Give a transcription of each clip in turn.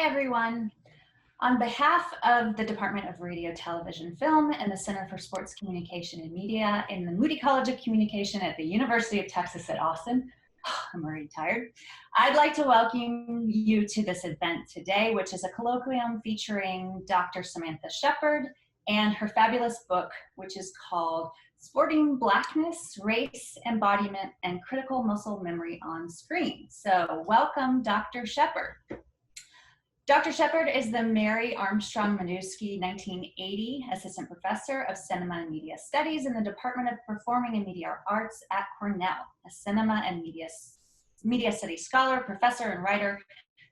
everyone. On behalf of the Department of Radio, Television, Film, and the Center for Sports Communication and Media in the Moody College of Communication at the University of Texas at Austin, I'm already tired, I'd like to welcome you to this event today, which is a colloquium featuring Dr. Samantha Sheppard and her fabulous book, which is called Sporting Blackness, Race, Embodiment, and Critical Muscle Memory on Screen. So welcome, Dr. Sheppard. Dr. Sheppard is the Mary Armstrong Manusky 1980 Assistant Professor of Cinema and Media Studies in the Department of Performing and Media Arts at Cornell, a cinema and media studies scholar, professor, and writer.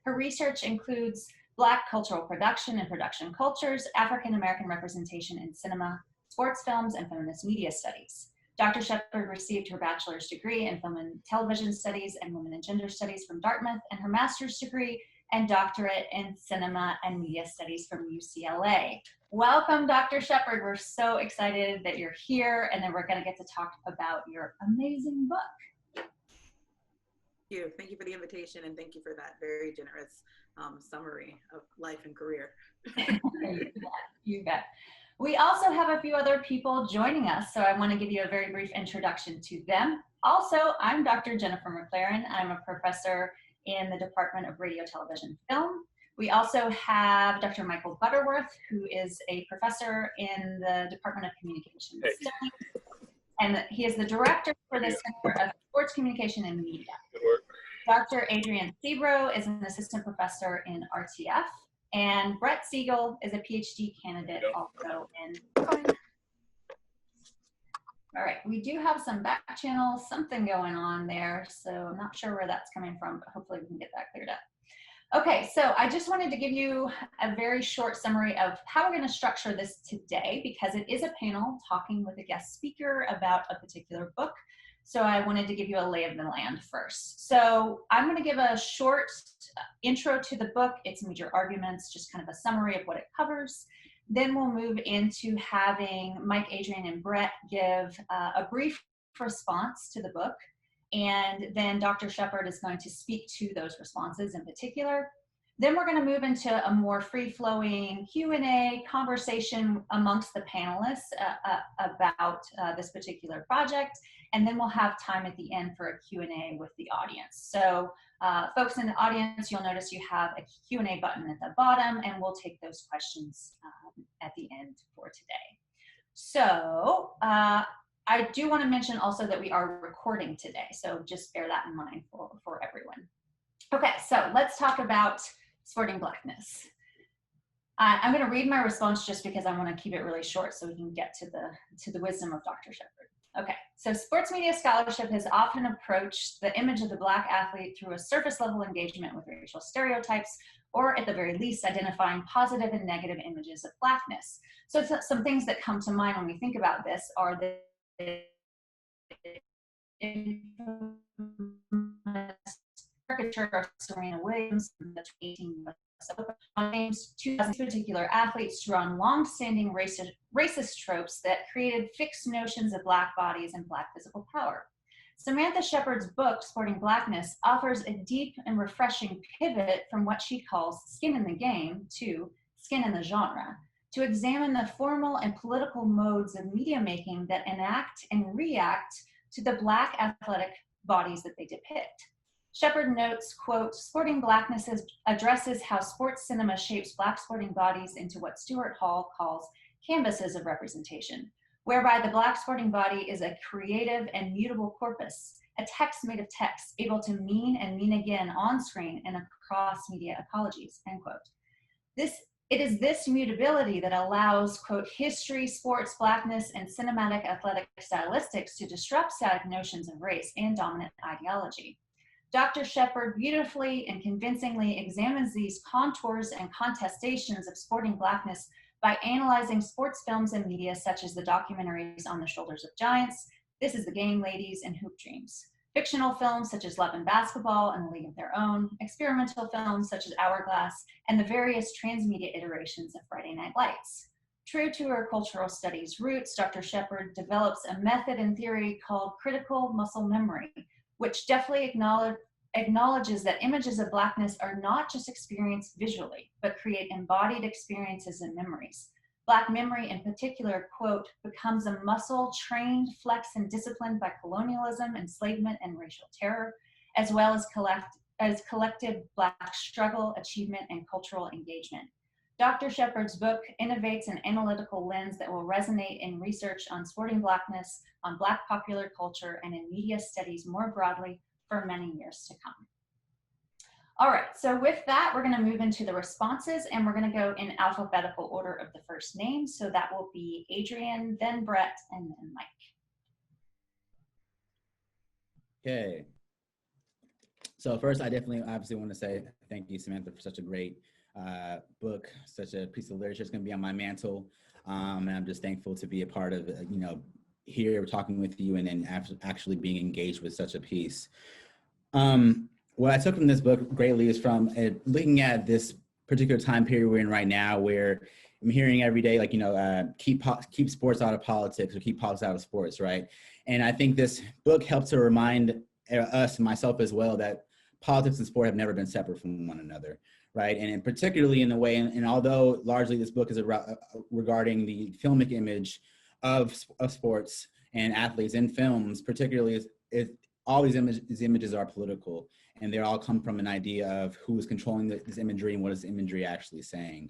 Her research includes Black cultural production and production cultures, African American representation in cinema, sports films, and feminist media studies. Dr. Sheppard received her bachelor's degree in film and television studies and women and gender studies from Dartmouth, and her master's degree and doctorate in cinema and media studies from UCLA. Welcome, Dr. Sheppard. We're so excited that you're here and that we're going to get to talk about your amazing book. Thank you for the invitation, and thank you for that very generous summary of life and career. You bet. We also have a few other people joining us, so I want to give you a very brief introduction to them. Also, I'm Dr. Jennifer Mclaren. I'm a professor in the Department of Radio, Television, Film. We also have Dr. Michael Butterworth, who is a professor in the Department of Communication Studies, and he is the director for the Center of Sports Communication and Media. Dr. Adrian Sebro is an assistant professor in RTF, and Brett Siegel is a PhD candidate also in. All right, we do have some back channel, something going on there, so I'm not sure where that's coming from, but hopefully we can get that cleared up. Okay, so I just wanted to give you a very short summary of how we're going to structure this today, because it is a panel talking with a guest speaker about a particular book. So I wanted to give you a lay of the land first. So I'm going to give a short intro to the book, its major arguments, just kind of a summary of what it covers. Then we'll move into having Mike, Adrian, and Brett give a brief response to the book. And then Dr. Sheppard is going to speak to those responses in particular. Then we're going to move into a more free-flowing Q&A conversation amongst the panelists about this particular project. And then we'll have time at the end for a Q&A with the audience. So folks in the audience, you'll notice you have a Q&A button at the bottom, and we'll take those questions at the end for today. So I do want to mention also that we are recording today, so just bear that in mind for everyone. Okay, so let's talk about Sporting Blackness. I'm going to read my response just because I want to keep it really short so we can get to the wisdom of Dr. Sheppard. Okay, so sports media scholarship has often approached the image of the Black athlete through a surface level engagement with racial stereotypes, or at the very least identifying positive and negative images of Blackness. So some things that come to mind when we think about this are the caricature of Serena Williams in the 2018 US Open claims two particular athletes drew on long-standing racist tropes that created fixed notions of Black bodies and Black physical power. Samantha Sheppard's book, Sporting Blackness, offers a deep and refreshing pivot from what she calls skin in the game to skin in the genre, to examine the formal and political modes of media making that enact and react to the Black athletic bodies that they depict. Sheppard notes, quote, Sporting Blackness addresses how sports cinema shapes Black sporting bodies into what Stuart Hall calls canvases of representation, whereby the Black sporting body is a creative and mutable corpus, a text made of text, able to mean and mean again on screen and across media ecologies, end quote. It is this mutability that allows, quote, history, sports, Blackness, and cinematic athletic stylistics to disrupt static notions of race and dominant ideology. Dr. Sheppard beautifully and convincingly examines these contours and contestations of sporting Blackness by analyzing sports films and media such as the documentaries On the Shoulders of Giants, This Is the Game, Ladies, and Hoop Dreams. Fictional films such as Love and Basketball and A League of Their Own, experimental films such as Hourglass, and the various transmedia iterations of Friday Night Lights. True to her cultural studies roots, Dr. Sheppard develops a method and theory called critical muscle memory, which deftly acknowledges that images of Blackness are not just experienced visually, but create embodied experiences and memories. Black memory in particular, quote, becomes a muscle trained, flexed, and disciplined by colonialism, enslavement, and racial terror, as well as collective Black struggle, achievement, and cultural engagement. Dr. Sheppard's book innovates an analytical lens that will resonate in research on sporting Blackness, on Black popular culture, and in media studies more broadly for many years to come. All right, so with that, we're gonna move into the responses, and we're gonna go in alphabetical order of the first name. So that will be Adrian, then Brett, and then Mike. Okay. So first, I definitely obviously want to say thank you, Samantha, for such a great book, such a piece of literature. It's going to be on my mantle, and I'm just thankful to be a part of, here talking with you and then actually being engaged with such a piece. What I took from this book greatly is from looking at this particular time period we're in right now, where I'm hearing every day, like, keep sports out of politics, or keep politics out of sports, right? And I think this book helps to remind us, and myself as well, that politics and sport have never been separate from one another, right? And particularly in the way, and although largely this book is regarding the filmic image of sports and athletes in films, particularly all these images are political, and they all come from an idea of who is controlling this imagery and what is the imagery actually saying.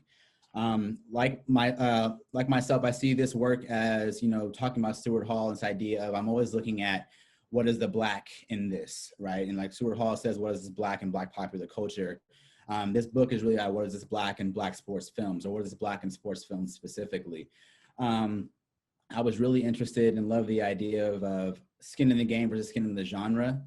Like myself, I see this work as, talking about Stuart Hall, this idea of, I'm always looking at what is the Black in this, right? And like Stuart Hall says, what is this Black and Black popular culture? This book is really about what is this Black and Black sports films, or what is this Black and sports films specifically? I was really interested and love the idea of skin in the game versus skin in the genre,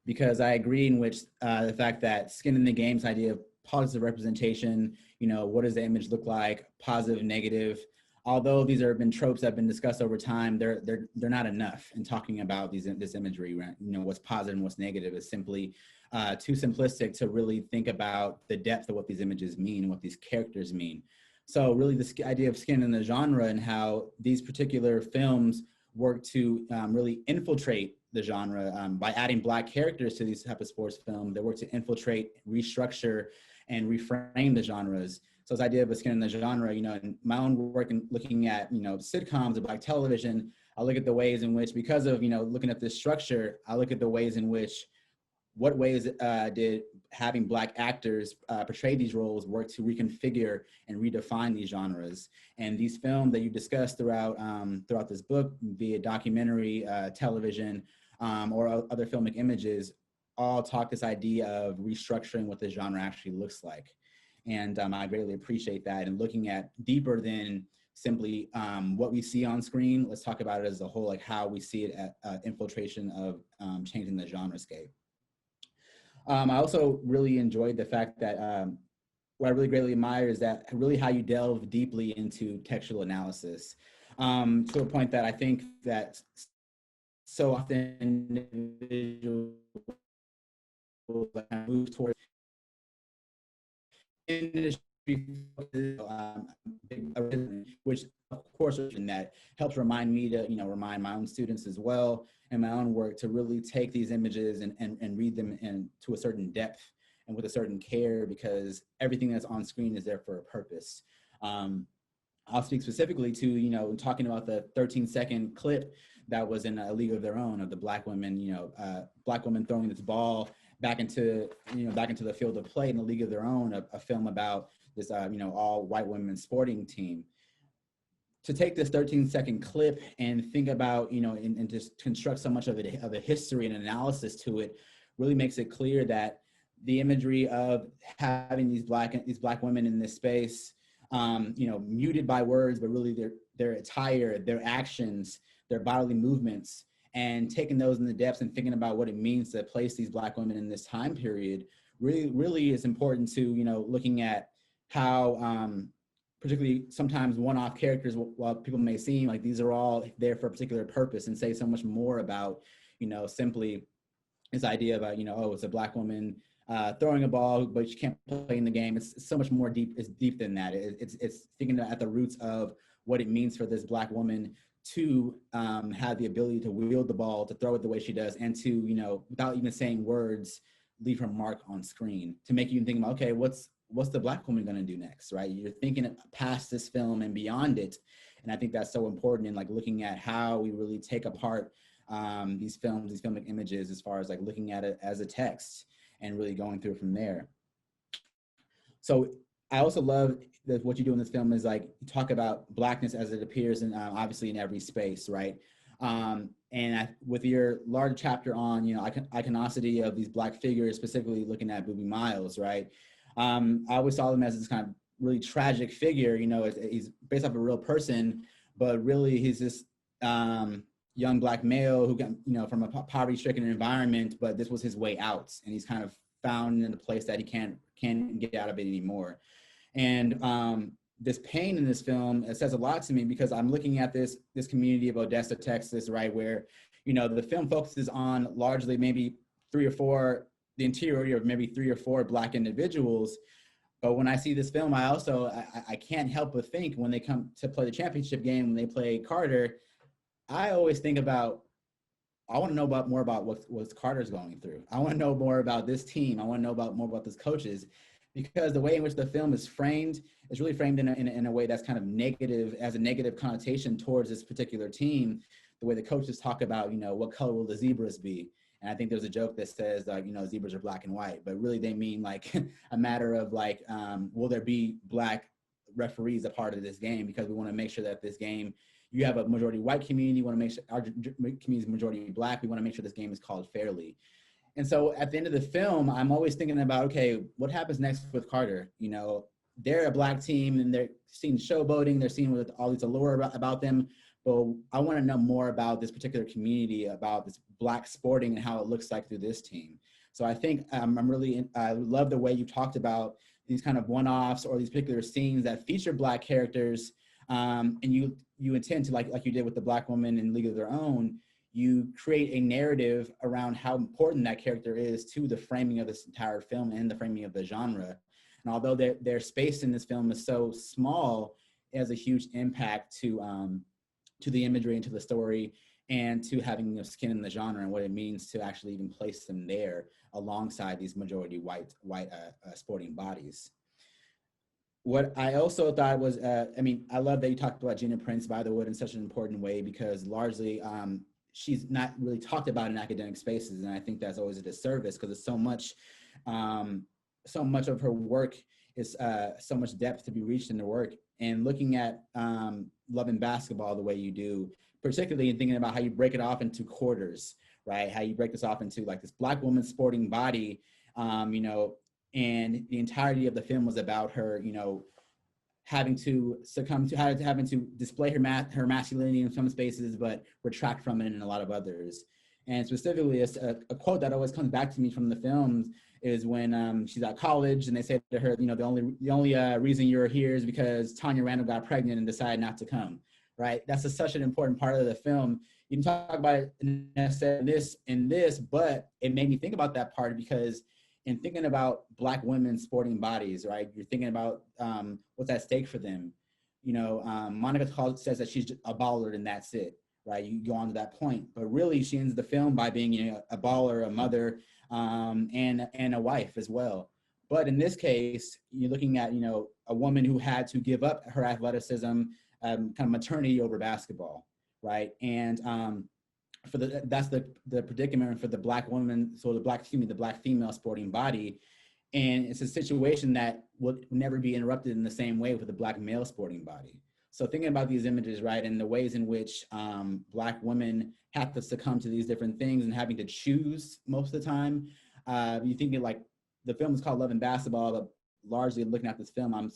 because I agree in which the fact that skin in the game's idea of positive representation, what does the image look like, positive, negative, although these have been tropes that have been discussed over time, they're not enough in talking about this imagery. What's positive and what's negative is simply too simplistic to really think about the depth of what these images mean and what these characters mean. So really this idea of skin in the genre and how these particular films work to really infiltrate the genre by adding Black characters to these type of sports films. They work to infiltrate, restructure, and reframe the genres. So this idea of a skin in the genre, in my own work and looking at, sitcoms or Black television, I look at the ways in which, because of, looking at this structure, I look at the ways in which, what ways did having Black actors portray these roles work to reconfigure and redefine these genres. And these films that you discussed throughout this book, be it documentary, television, or other filmic images, all talk this idea of restructuring what the genre actually looks like. And I greatly appreciate that. And looking at deeper than simply what we see on screen, let's talk about it as a whole, like how we see it at infiltration of changing the genre scape. I also really enjoyed the fact that what I really greatly admire is that really how you delve deeply into textual analysis to a point that I think that so often individuals move towards industry, which of course that helps remind me to remind my own students as well and my own work to really take these images and read them to a certain depth and with a certain care, because everything that's on screen is there for a purpose. I'll speak specifically to talking about the 13-second clip that was in A League of Their Own of the Black women, Black women throwing this ball back into the field of play in A League of Their Own, a film about this all white women's sporting team. To take this 13-second clip and think about and just construct so much of a history and analysis to it really makes it clear that the imagery of having these black women in this space, muted by words, but really their attire, their actions, their bodily movements, and taking those in the depths and thinking about what it means to place these Black women in this time period really is important to, looking at how, particularly sometimes one-off characters, while people may seem like these are all there for a particular purpose and say so much more about, simply this idea about, oh, it's a Black woman throwing a ball, but she can't play in the game. It's so much more deep. It's deep than that. It's thinking at the roots of what it means for this Black woman to have the ability to wield the ball, to throw it the way she does, and to, without even saying words, leave her mark on screen to make you think about, okay, what's the Black woman going to do next, right? You're thinking past this film and beyond it. And I think that's so important in like looking at how we really take apart these films, these filmic images, as far as like looking at it as a text and really going through it from there. So I also love that what you do in this film is like you talk about Blackness as it appears in obviously in every space, right? With your large chapter on, you know, iconicity of these Black figures, specifically looking at Boobie Miles, right? I always saw him as this kind of really tragic figure. You know, he's based off a real person, but really he's this young Black male who got, you know, from a poverty-stricken environment, but this was his way out, and he's kind of found in a place that he can't get out of it anymore. And this pain in this film, it says a lot to me, because I'm looking at this community of Odessa, Texas, right, where, you know, the film focuses on largely maybe the interior of maybe 3 or 4 Black individuals. But when I see this film, I can't help but think, when they come to play the championship game, when they play Carter, I always think about, I want to know more about what Carter's going through. I want to know more about this team. I want to know more about these coaches, because the way in which the film is framed is really framed in a way that's kind of negative, as a negative connotation towards this particular team. The way the coaches talk about, you know, what color will the zebras be? And I think there's a joke that says, like, you know, zebras are black and white, but really they mean like a matter of like, will there be Black referees a part of this game? Because we want to make sure that this game, you have a majority white community, you want to make sure our community is majority Black, we want to make sure this game is called fairly. And so at the end of the film, I'm always thinking about, okay, what happens next with Carter? You know, they're a Black team and they're seeing showboating, they're seeing with all these allure about them, but I want to know more about this particular community, about this Black sporting and how it looks like through this team. So I think I love the way you talked about these kind of one-offs or these particular scenes that feature Black characters, and you intend to, like you did with the Black woman in League of Their Own, you create a narrative around how important that character is to the framing of this entire film and the framing of the genre. And although their space in this film is so small, it has a huge impact to the imagery and to the story, and to having, you know, skin in the genre and what it means to actually even place them there alongside these majority white sporting bodies. What I also thought was, I mean, I love that you talked about Gina Prince by the Wood in such an important way, because largely she's not really talked about in academic spaces. And I think that's always a disservice, because it's so much of her work is so much depth to be reached in the work. And looking at Love and Basketball the way you do, particularly in thinking about how you break it off into quarters, right? How you break this off into like this Black woman sporting body, you know, and the entirety of the film was about her, you know, having to display her masculinity in some spaces, but retract from it in a lot of others. And specifically, a quote that always comes back to me from the films is when she's at college and they say to her, you know, the only reason you're here is because Tanya Randall got pregnant and decided not to come, right? That's such an important part of the film. You can talk about it in this, but it made me think about that part, because in thinking about Black women sporting bodies, right? You're thinking about what's at stake for them. You know, Monica says that she's a baller and that's it, right? You go on to that point, but really she ends the film by being, you know, a baller, a mother, and a wife as well. But in this case, you're looking at, you know, a woman who had to give up her athleticism, kind of maternity over basketball, right? And that's the predicament for the Black woman, so the Black female sporting body. And it's a situation that will never be interrupted in the same way with the Black male sporting body. So thinking about these images, right, and the ways in which Black women have to succumb to these different things and having to choose most of the time, you think it like, the film is called Love and Basketball, but largely looking at this film,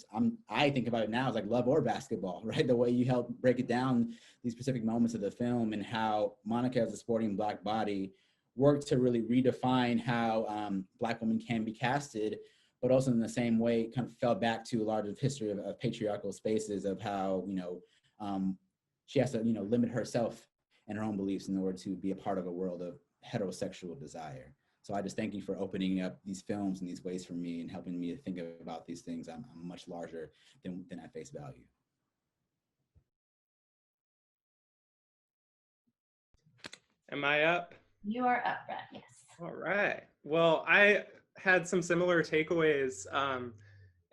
I think about it now as like love or basketball, right? The way you help break it down, these specific moments of the film, and how Monica as a sporting Black body worked to really redefine how Black women can be casted, but also in the same way kind of fell back to a larger history of patriarchal spaces, of how, you know, she has to, you know, limit herself and her own beliefs in order to be a part of a world of heterosexual desire. So I just thank you for opening up these films in these ways for me and helping me to think about these things. I'm much larger than at face value. Am I up? You are up, Brad, yes. All right. Well, I had some similar takeaways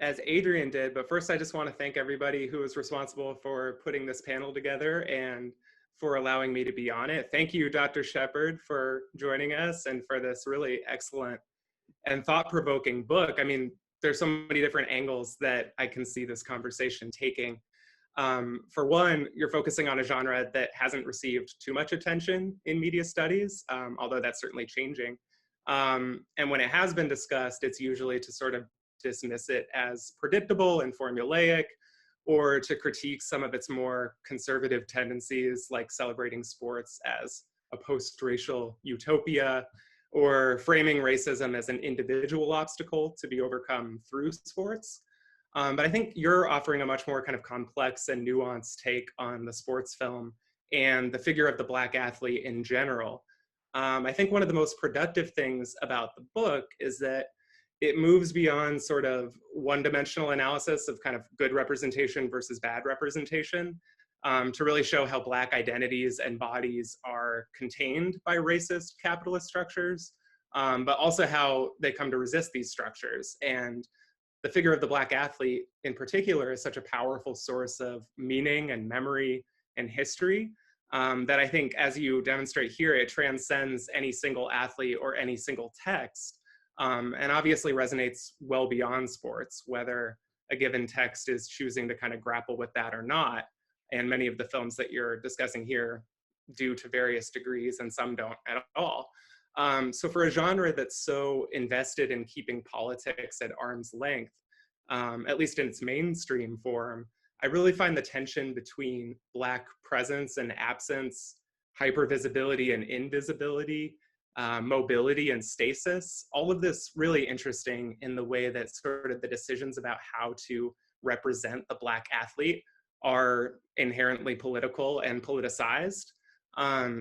as Adrian did, but first I just want to thank everybody who was responsible for putting this panel together and for allowing me to be on it. Thank you, Dr. Sheppard, for joining us and for this really excellent and thought-provoking book. I mean, there's so many different angles that I can see this conversation taking. For one, you're focusing on a genre that hasn't received too much attention in media studies, although that's certainly changing. And when it has been discussed, it's usually to sort of dismiss it as predictable and formulaic, or to critique some of its more conservative tendencies, like celebrating sports as a post-racial utopia, or framing racism as an individual obstacle to be overcome through sports. But I think you're offering a much more kind of complex and nuanced take on the sports film and the figure of the Black athlete in general. I think one of the most productive things about the book is that it moves beyond sort of one-dimensional analysis of kind of good representation versus bad representation, to really show how Black identities and bodies are contained by racist capitalist structures, but also how they come to resist these structures. And the figure of the Black athlete in particular is such a powerful source of meaning and memory and history, that I think, as you demonstrate here, it transcends any single athlete or any single text, and obviously resonates well beyond sports, whether a given text is choosing to kind of grapple with that or not. And many of the films that you're discussing here do to various degrees, and some don't at all. So for a genre that's so invested in keeping politics at arm's length, at least in its mainstream form, I really find the tension between Black presence and absence, hypervisibility and invisibility, mobility and stasis, all of this really interesting in the way that sort of the decisions about how to represent the Black athlete are inherently political and politicized.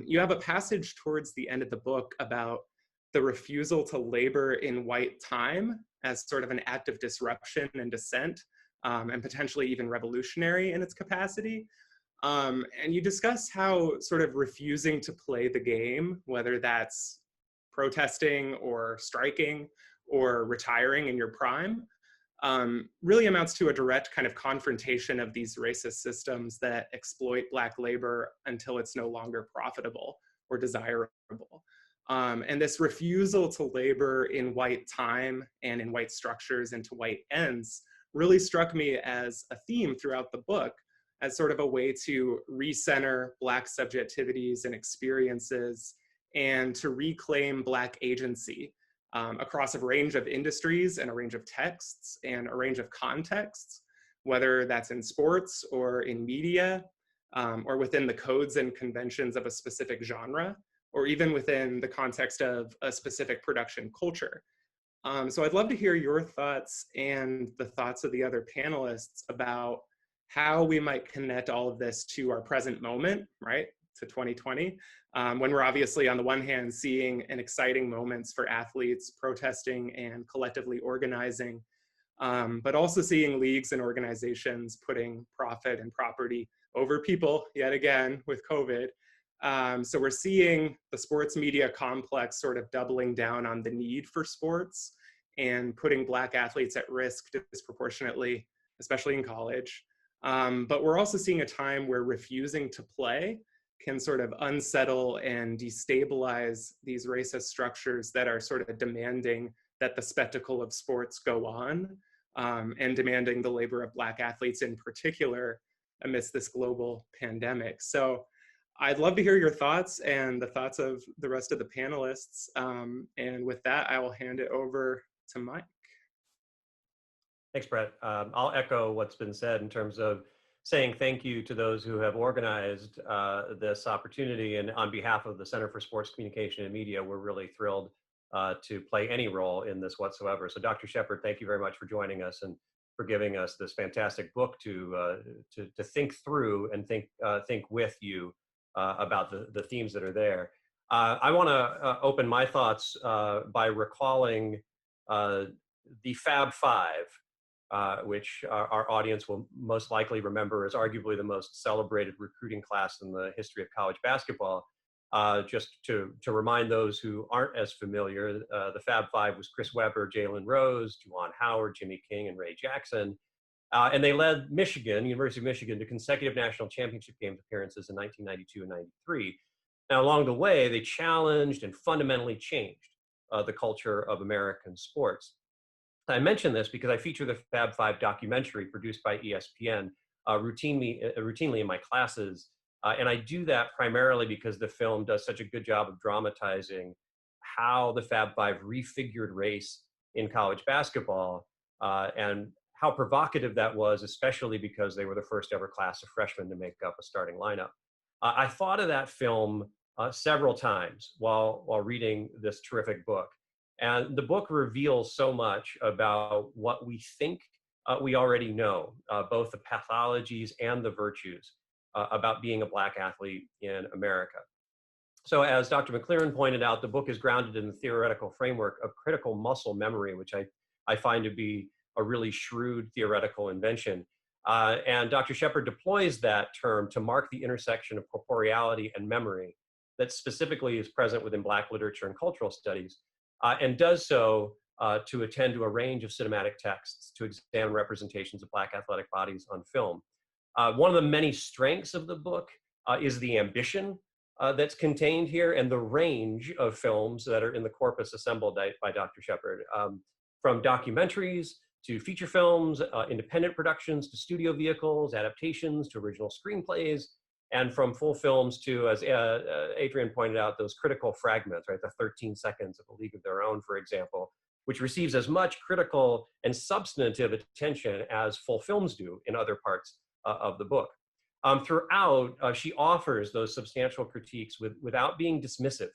You have a passage towards the end of the book about the refusal to labor in white time as sort of an act of disruption and dissent, and potentially even revolutionary in its capacity. And you discuss how sort of refusing to play the game, whether that's protesting or striking or retiring in your prime, really amounts to a direct kind of confrontation of these racist systems that exploit Black labor until it's no longer profitable or desirable. And this refusal to labor in white time and in white structures and to white ends really struck me as a theme throughout the book, as sort of a way to recenter Black subjectivities and experiences and to reclaim Black agency across a range of industries and a range of texts and a range of contexts, whether that's in sports or in media, or within the codes and conventions of a specific genre, or even within the context of a specific production culture. So I'd love to hear your thoughts and the thoughts of the other panelists about how we might connect all of this to our present moment, right, to 2020, when we're obviously on the one hand seeing an exciting moments for athletes protesting and collectively organizing, but also seeing leagues and organizations putting profit and property over people yet again with COVID. So we're seeing the sports media complex sort of doubling down on the need for sports and putting Black athletes at risk disproportionately, especially in college. But we're also seeing a time where refusing to play can sort of unsettle and destabilize these racist structures that are sort of demanding that the spectacle of sports go on, and demanding the labor of Black athletes in particular amidst this global pandemic. So I'd love to hear your thoughts and the thoughts of the rest of the panelists. And with that, I will hand it over to Mike. Thanks, Brett. I'll echo what's been said in terms of saying thank you to those who have organized this opportunity. And on behalf of the Center for Sports Communication and Media, we're really thrilled to play any role in this whatsoever. So Dr. Sheppard, thank you very much for joining us and for giving us this fantastic book to think through and think with you about the themes that are there. I want to open my thoughts by recalling the Fab Five, which our audience will most likely remember as arguably the most celebrated recruiting class in the history of college basketball. Just to remind those who aren't as familiar, the Fab Five was Chris Webber, Jalen Rose, Juwan Howard, Jimmy King, and Ray Jackson. And they led Michigan, University of Michigan, to consecutive national championship games appearances in 1992 and 93. Now, along the way, they challenged and fundamentally changed the culture of American sports. I mention this because I feature the Fab Five documentary produced by ESPN routinely in my classes. And I do that primarily because the film does such a good job of dramatizing how the Fab Five refigured race in college basketball, and how provocative that was, especially because they were the first ever class of freshmen to make up a starting lineup. I thought of that film several times while reading this terrific book. And the book reveals so much about what we think we already know, both the pathologies and the virtues about being a Black athlete in America. So as Dr. Mclaren pointed out, the book is grounded in the theoretical framework of critical muscle memory, which I find to be a really shrewd theoretical invention. And Dr. Sheppard deploys that term to mark the intersection of corporeality and memory that specifically is present within Black literature and cultural studies, and does so to attend to a range of cinematic texts to examine representations of Black athletic bodies on film. One of the many strengths of the book is the ambition that's contained here and the range of films that are in the corpus assembled by Dr. Sheppard, from documentaries to feature films, independent productions to studio vehicles, adaptations to original screenplays, and from full films to, as Adrian pointed out, those critical fragments, right? The 13 seconds of A League of Their Own, for example, which receives as much critical and substantive attention as full films do in other parts of the book. Throughout, she offers those substantial critiques without being dismissive,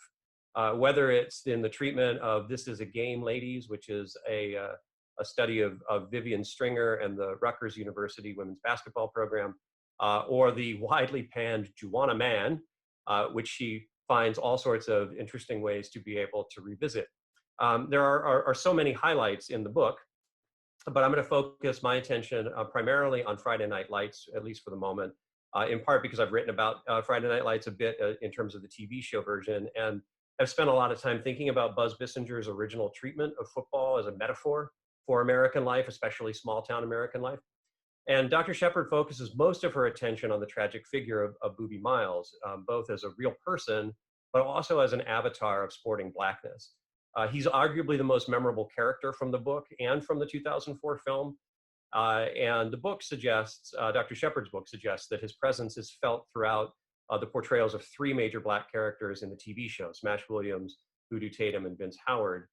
whether it's in the treatment of This Is a Game, Ladies, which is a study of Vivian Stringer and the Rutgers University women's basketball program, or the widely panned Juwanna Mann, which she finds all sorts of interesting ways to be able to revisit. There are so many highlights in the book, but I'm going to focus my attention primarily on Friday Night Lights, at least for the moment, in part because I've written about Friday Night Lights a bit in terms of the TV show version, and I've spent a lot of time thinking about Buzz Bissinger's original treatment of football as a metaphor for American life, especially small town American life. And Dr. Sheppard focuses most of her attention on the tragic figure of Boobie Miles, both as a real person, but also as an avatar of sporting Blackness. He's arguably the most memorable character from the book and from the 2004 film. And the book suggests, Dr. Sheppard's book suggests that his presence is felt throughout the portrayals of three major Black characters in the TV show, Smash Williams, Voodoo Tatum, and Vince Howard.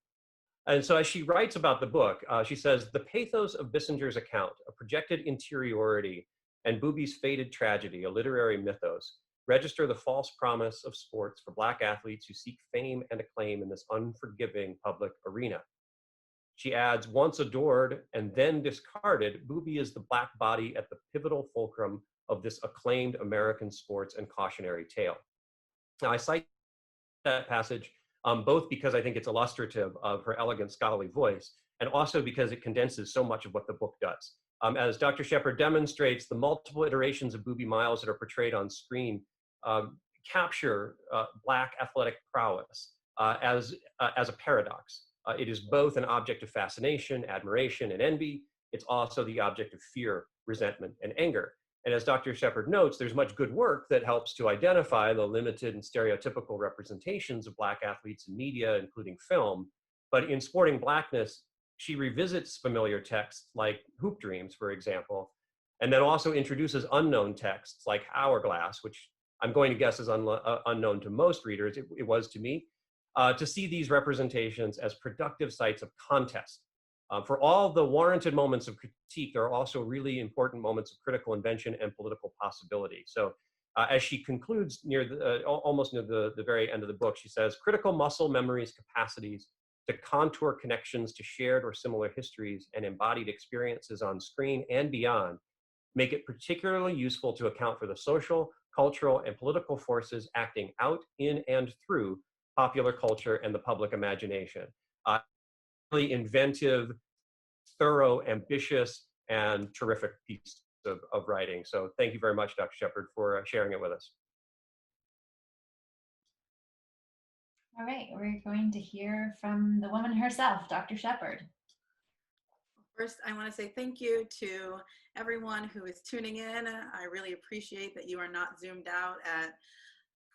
And so as she writes about the book, she says, the pathos of Bissinger's account, a projected interiority, and Boobie's fated tragedy, a literary mythos, register the false promise of sports for Black athletes who seek fame and acclaim in this unforgiving public arena. She adds, once adored and then discarded, Boobie is the Black body at the pivotal fulcrum of this acclaimed American sports and cautionary tale. Now, I cite that passage both because I think it's illustrative of her elegant scholarly voice, and also because it condenses so much of what the book does. As Dr. Sheppard demonstrates, the multiple iterations of Boobie Miles that are portrayed on screen capture Black athletic prowess as a paradox. It is both an object of fascination, admiration, and envy. It's also the object of fear, resentment, and anger. And as Dr. Sheppard notes, there's much good work that helps to identify the limited and stereotypical representations of Black athletes in media, including film. But in Sporting Blackness, she revisits familiar texts like Hoop Dreams, for example, and then also introduces unknown texts like Hourglass, which I'm going to guess is unknown to most readers. It was to me, to see these representations as productive sites of contest. For all the warranted moments of critique, there are also really important moments of critical invention and political possibility. So as she concludes almost near the very end of the book, she says, critical muscle memories, capacities to contour connections to shared or similar histories and embodied experiences on screen and beyond make it particularly useful to account for the social, cultural, and political forces acting out in and through popular culture and the public imagination. Really inventive, thorough, ambitious, and terrific piece of writing. So thank you very much, Dr. Sheppard, for sharing it with us. All right, we're going to hear from the woman herself, Dr. Sheppard. First, I want to say thank you to everyone who is tuning in. I really appreciate that you are not zoomed out at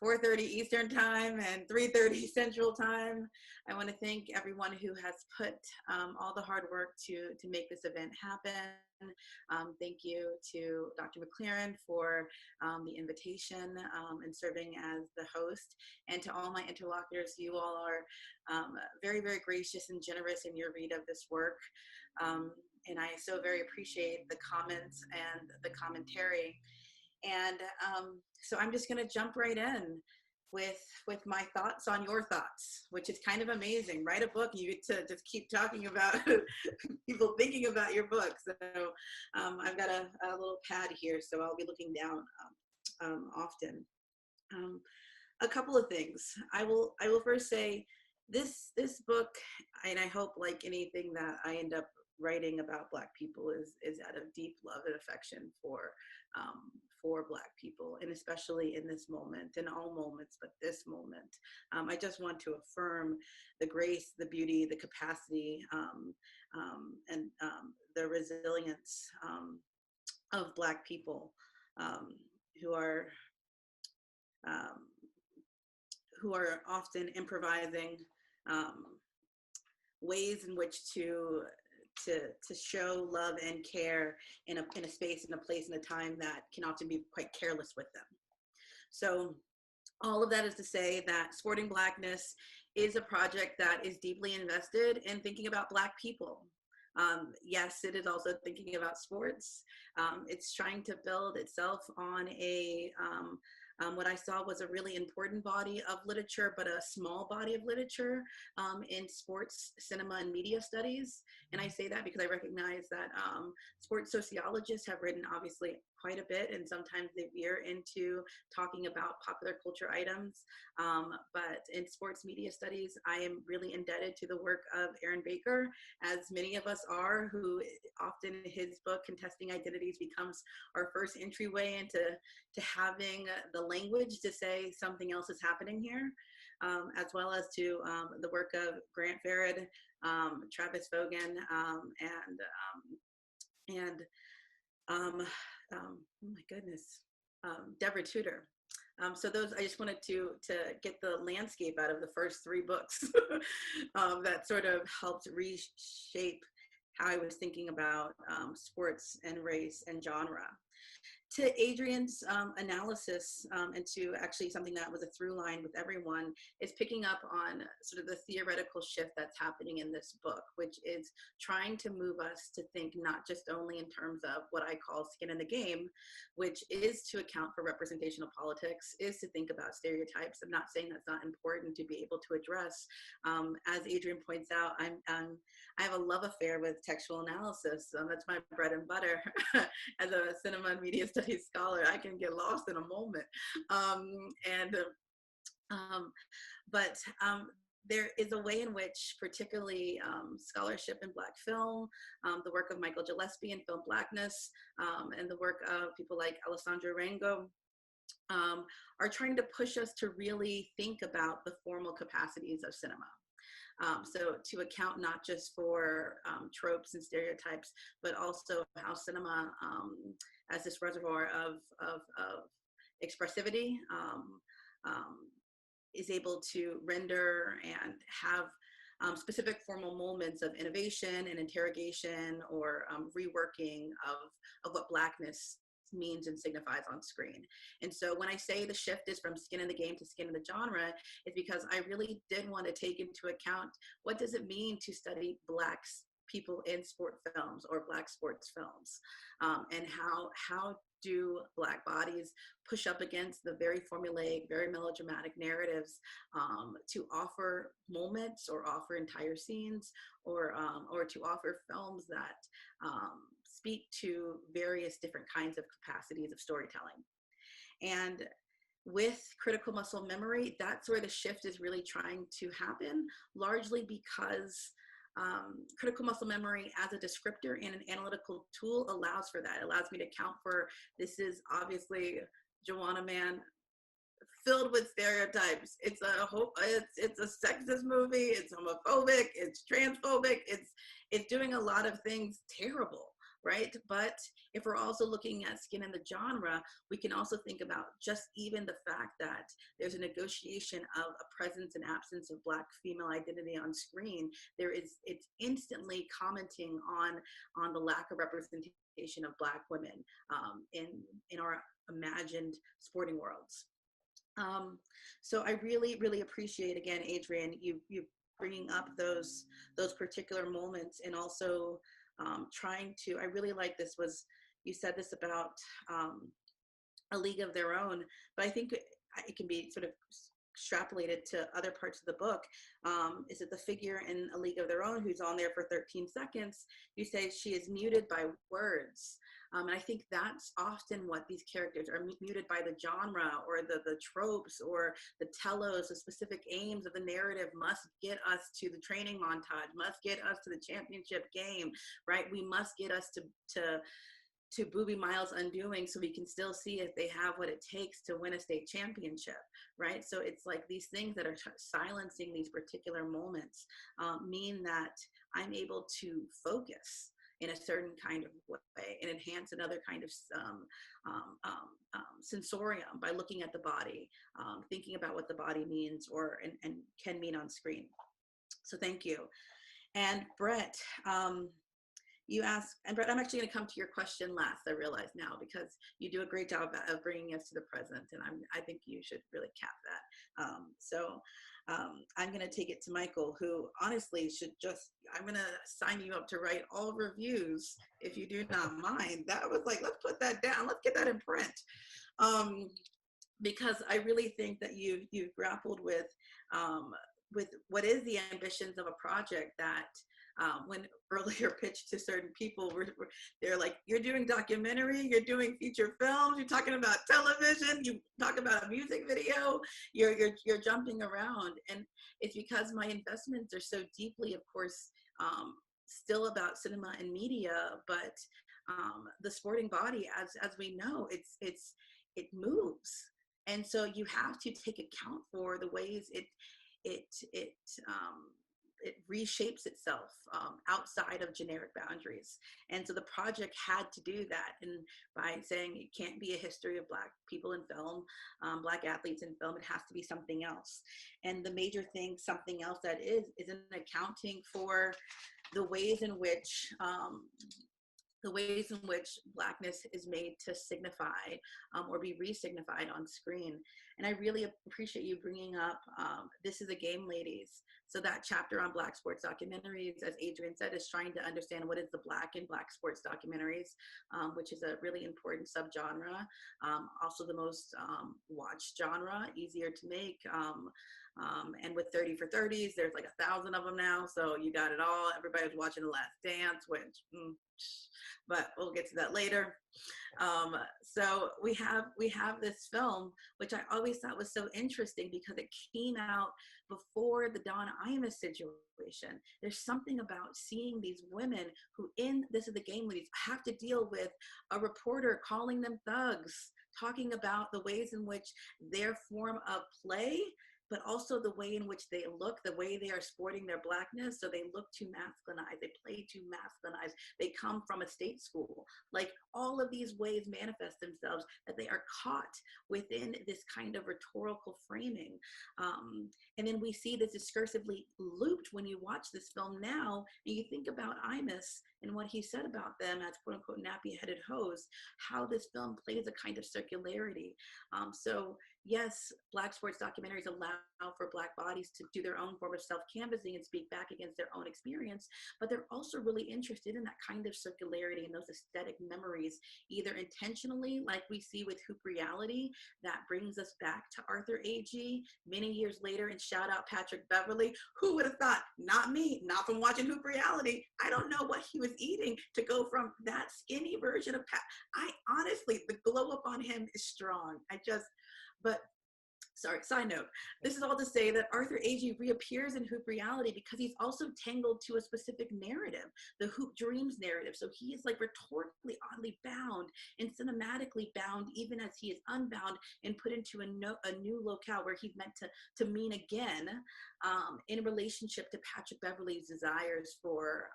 4:30 Eastern time and 3:30 Central time. I want to thank everyone who has put all the hard work to make this event happen. Thank you to Dr. Mclaren for the invitation and serving as the host, and to all my interlocutors. You all are very, very gracious and generous in your read of this work. And I so very appreciate the comments and the commentary. And so I'm just going to jump right in with my thoughts on your thoughts, which is kind of amazing. Write a book, you get to just keep talking about people thinking about your book. So I've got a little pad here, so I'll be looking down often. A couple of things. I will first say this book, and I hope like anything that I end up writing about Black people is out of deep love and affection for Black people, and especially in this moment, in all moments, but this moment. I just want to affirm the grace, the beauty, the capacity, and the resilience of Black people who are often improvising ways in which to show love and care in a space, in a place, in a time that can often be quite careless with them. So all of that is to say that Sporting Blackness is a project that is deeply invested in thinking about Black people. Yes, it is also thinking about sports. It's trying to build itself on what I saw was a really important body of literature, but a small body of literature in sports, cinema, and media studies. And I say that because I recognize that sports sociologists have written obviously quite a bit, and sometimes they veer into talking about popular culture items. But in sports media studies, I am really indebted to the work of Aaron Baker, as many of us are, who often his book, Contesting Identities, becomes our first entryway into having the language to say something else is happening here, as well as to the work of Grant Farrad, Travis Fogan, and oh my goodness, Deborah Tudor. So those, I just wanted to get the landscape out of the first three books that sort of helped reshape how I was thinking about sports and race and genre. To Adrian's analysis, and to actually something that was a through line with everyone, is picking up on sort of the theoretical shift that's happening in this book, which is trying to move us to think not just only in terms of what I call skin in the game, which is to account for representational politics, is to think about stereotypes. I'm not saying that's not important to be able to address. As Adrian points out, I have a love affair with textual analysis. That's my bread and butter. As a cinema and media studies scholar, I can get lost in a moment. But there is a way in which, particularly scholarship in Black film, the work of Michael Gillespie in Film Blackness, and the work of people like Alessandro Rango, are trying to push us to really think about the formal capacities of cinema. So to account not just for tropes and stereotypes, but also how cinema, as this reservoir of expressivity, is able to render and have specific formal moments of innovation and interrogation, or reworking of what Blackness means and signifies on screen. And so when I say the shift is from skin in the game to skin in the genre, it's because I really did want to take into account, what does it mean to study Black people in sport films or Black sports films, and how do Black bodies push up against the very formulaic, very melodramatic narratives to offer moments, or offer entire scenes, or to offer films that speak to various different kinds of capacities of storytelling. And with critical muscle memory, that's where the shift is really trying to happen, largely because critical muscle memory as a descriptor and an analytical tool allows for that. It allows me to account for, this is obviously Joanna Man filled with stereotypes. It's a sexist movie. It's homophobic. It's transphobic. It's doing a lot of things terrible, right? But if we're also looking at skin in the genre, we can also think about just even the fact that there's a negotiation of a presence and absence of Black female identity on screen. It's instantly commenting on the lack of representation of Black women in our imagined sporting worlds. So I really, really appreciate, again, Adrian, you bringing up those particular moments, and also trying to, I really like this was, you said this about A League of Their Own, but I think it can be sort of extrapolated to other parts of the book. Is it the figure in A League of Their Own who's on there for 13 seconds? You say she is muted by words. And I think that's often what these characters are muted by, the genre or the tropes or the telos, the specific aims of the narrative must get us to the training montage, must get us to the championship game, right? We must get us to Boobie Miles' undoing so we can still see if they have what it takes to win a state championship, right? So it's like these things that are silencing these particular moments mean that I'm able to focus in a certain kind of way and enhance another kind of sensorium by looking at the body, thinking about what the body means and can mean on screen. So thank you. And Brett, you asked, and Brett, I'm actually going to come to your question last, I realize now, because you do a great job of bringing us to the present, and I think you should really cap that. I'm going to take it to Michael, who honestly should just, I'm going to sign you up to write all reviews, if you do not mind. That was like, let's put that down, let's get that in print. Because I really think that you've grappled with what is the ambitions of a project that, when earlier pitched to certain people, they're like, you're doing documentary, you're doing feature films, you're talking about television, you talk about a music video, you're jumping around. And it's because my investments are so deeply, of course, still about cinema and media, but the sporting body, as we know, it moves. And so you have to take account for the ways it reshapes itself outside of generic boundaries. And so the project had to do that. And by saying it can't be a history of Black people in film, Black athletes in film, it has to be something else. And the major thing, something else that is in accounting for the ways in which Blackness is made to signify or be re-signified on screen. And I really appreciate you bringing up This Is a Game, Ladies. So that chapter on Black sports documentaries, as Adrian said, is trying to understand what is the Black in Black sports documentaries, which is a really important subgenre. Also the most watched genre, easier to make. And with 30 for 30s, there's like 1,000 of them now. So you got it all. Everybody's watching The Last Dance, which, but we'll get to that later. So we have this film, which I always thought was so interesting because it came out before the Dawn Imus situation. There's something about seeing these women who in This Is the Game, Ladies have to deal with a reporter calling them thugs, talking about the ways in which their form of play, but also the way in which they look, the way they are sporting their Blackness. So they look too masculinized, they play too masculinized, they come from a state school. Like all of these ways manifest themselves that they are caught within this kind of rhetorical framing. And then we see this discursively looped when you watch this film now, and you think about Imus and what he said about them as quote unquote nappy-headed hoes, how this film plays a kind of circularity. So yes, Black sports documentaries allow for Black bodies to do their own form of self-canvassing and speak back against their own experience, but they're also really interested in that kind of circularity and those aesthetic memories, either intentionally, like we see with Hoop Reality, that brings us back to Arthur Agee many years later, and shout out Patrick Beverly. Who would have thought? Not me, not from watching Hoop Reality. I don't know what he was eating to go from that skinny version of I honestly, the glow up on him is strong. But sorry, side note, this is all to say that Arthur Agee reappears in Hoop Reality because he's also tangled to a specific narrative, the Hoop Dreams narrative. So he is like rhetorically oddly bound and cinematically bound, even as he is unbound and put into a new locale where he's meant to mean again, in relationship to Patrick Beverley's desires for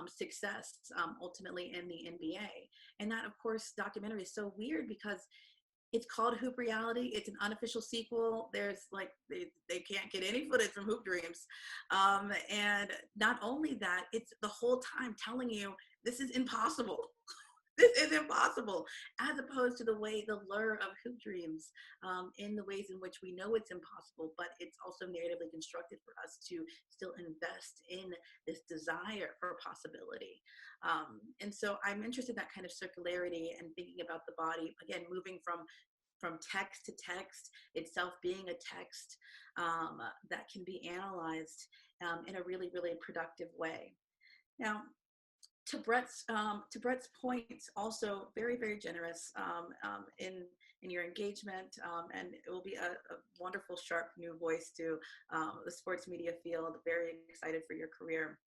success, ultimately in the NBA. And that, of course, documentary is so weird because it's called Hoop Reality. It's an unofficial sequel. There's like, they can't get any footage from Hoop Dreams. And not only that, it's the whole time telling you, this is impossible. This is impossible, as opposed to the lure of Hoop Dreams, in the ways in which we know it's impossible, but it's also narratively constructed for us to still invest in this desire for possibility. And so I'm interested in that kind of circularity and thinking about the body, again, moving from text to text, itself being a text that can be analyzed in a really, really productive way. Now, to Brett's points, also very, very generous in your engagement, and it will be a wonderful, sharp new voice to the sports media field. Very excited for your career.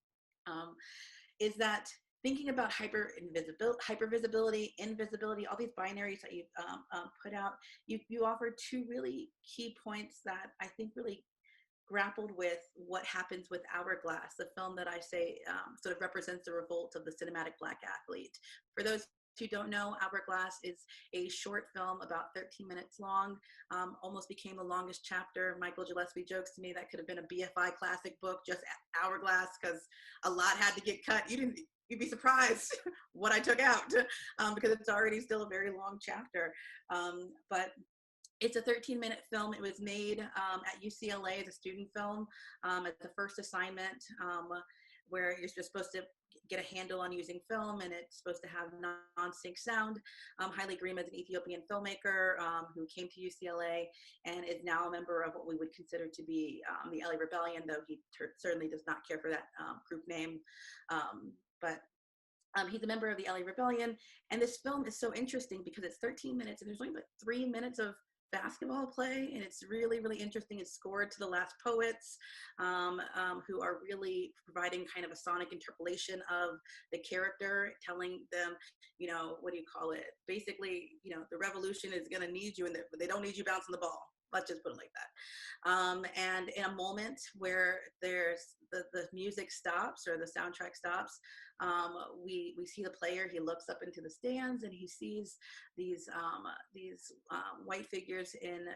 Is that thinking about hypervisibility, invisibility, all these binaries that you put out, you offered two really key points that I think really grappled with what happens with Hourglass, the film that I say sort of represents the revolt of the cinematic Black athlete. For those who don't know, Hourglass is a short film about 13 minutes long, almost became the longest chapter. Michael Gillespie jokes to me that could have been a BFI classic book, just Hourglass, because a lot had to get cut. You'd be surprised what I took out because it's already still a very long chapter. But it's a 13-minute film. It was made at UCLA as a student film, as the first assignment, where you're just supposed to get a handle on using film, and it's supposed to have non-sync sound. Haile Grima is an Ethiopian filmmaker who came to UCLA and is now a member of what we would consider to be the LA Rebellion, though he certainly does not care for that group name. But he's a member of the LA Rebellion, and this film is so interesting because it's 13 minutes, and there's only like 3 minutes of basketball play, and it's really, really interesting. It's scored to the Last Poets, who are really providing kind of a sonic interpolation of the character, telling them, what do you call it? Basically, the revolution is going to need you, and they don't need you bouncing the ball. Let's just put it like that. And in a moment where there's the music stops or the soundtrack stops, we see the player. He looks up into the stands and he sees these white figures in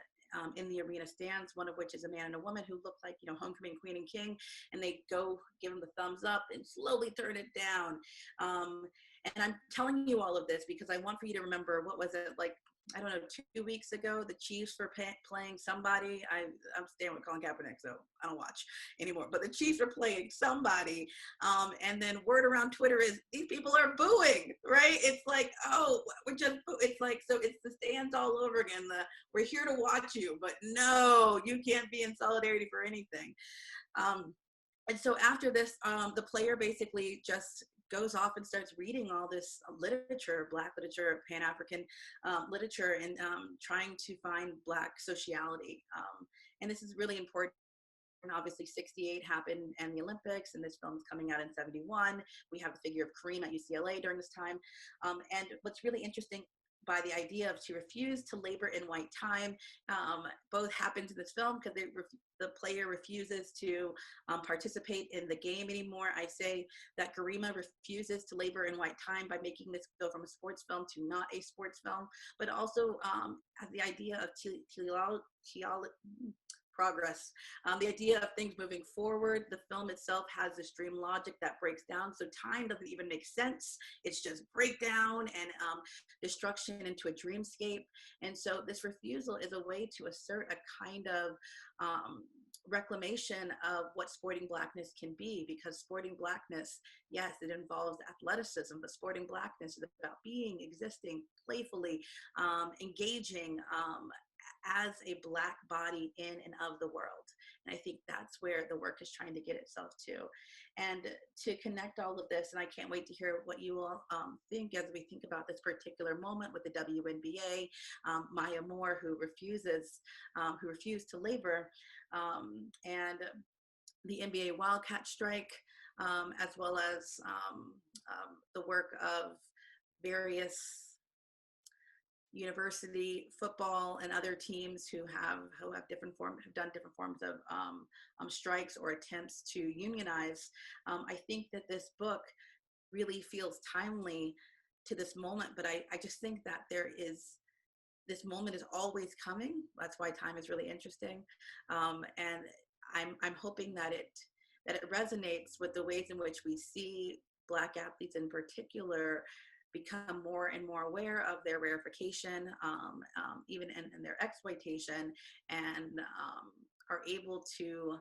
the arena stands, one of which is a man and a woman who look like, homecoming queen and king, and they go give him the thumbs up and slowly turn it down. And I'm telling you all of this because I want for you to remember, what was it, like, I don't know, 2 weeks ago, the Chiefs were playing somebody. I'm staying with Colin Kaepernick, so I don't watch anymore. But the Chiefs were playing somebody, and then word around Twitter is these people are booing, right? It's like, oh, it's like, so it's the stands all over again. We're here to watch you, but no, you can't be in solidarity for anything. And so after this, the player basically just goes off and starts reading all this literature, Black literature, Pan-African literature, and trying to find Black sociality. And this is really important. And obviously 68 happened and the Olympics, and this film is coming out in 71. We have the figure of Kareem at UCLA during this time. And what's really interesting by the idea of to refuse to labor in white time, both happens in this film because the player refuses to participate in the game anymore. I say that Garima refuses to labor in white time by making this go from a sports film to not a sports film, but also the idea of progress, the idea of things moving forward. The film itself has this dream logic that breaks down, so time doesn't even make sense. It's just breakdown and destruction into a dreamscape. And so this refusal is a way to assert a kind of reclamation of what sporting Blackness can be, because sporting Blackness, yes, it involves athleticism, but sporting Blackness is about being, existing, playfully, engaging, as a Black body in and of the world. And I think that's where the work is trying to get itself to. And to connect all of this, and I can't wait to hear what you all think as we think about this particular moment with the WNBA, Maya Moore, who refused to labor, and the NBA Wildcat strike, as well as the work of various university football and other teams who have done different forms of strikes or attempts to unionize. I think that this book really feels timely to this moment, but I just think that this moment is always coming. That's why time is really interesting, and I'm hoping that it resonates with the ways in which we see Black athletes in particular become more and more aware of their rarefication, even in their exploitation, and are able to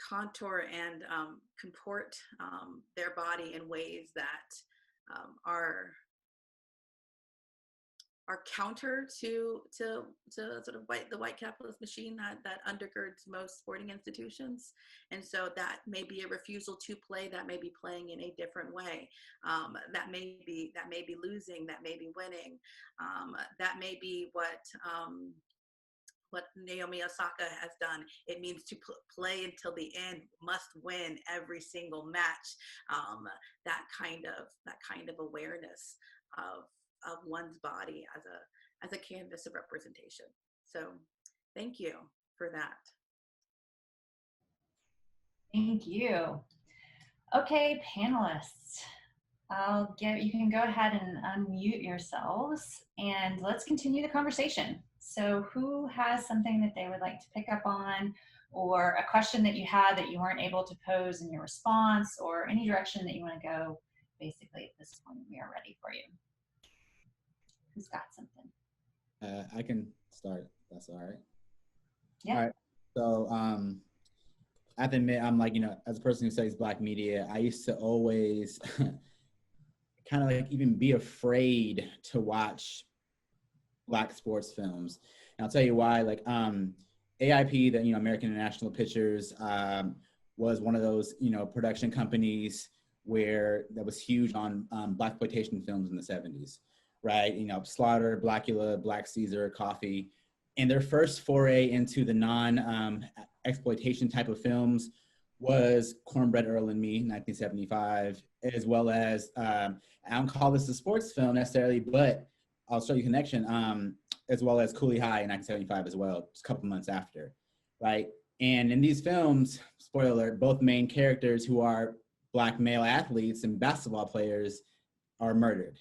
contour and comport their body in ways that are counter to sort of the white capitalist machine that undergirds most sporting institutions. And so that may be a refusal to play, that may be playing in a different way, that may be losing, that may be winning, that may be what Naomi Osaka has done. It means to play until the end, must win every single match. That kind of awareness of one's body as a canvas of representation. So thank you for that. Thank you. Okay, panelists, you can go ahead and unmute yourselves and let's continue the conversation. So who has something that they would like to pick up on, or a question that you had that you weren't able to pose in your response, or any direction that you want to go? Basically, at this point, we are ready for you. Who's got something? I can start. That's all right. Yeah. All right. So I have to admit, I'm like, as a person who studies Black media, I used to always kind of like even be afraid to watch Black sports films. And I'll tell you why. Like AIP, the American International Pictures, was one of those production companies that was huge on Blaxploitation films in the 70s. Right, Slaughter, Blackula, Black Caesar, Coffee, and their first foray into the non-exploitation type of films was Cornbread Earl and Me, 1975, as well as I don't call this a sports film necessarily, but I'll show you connection. As well as Cooley High in 1975 as well, just a couple months after, right? And in these films, spoiler alert, both main characters who are Black male athletes and basketball players are murdered.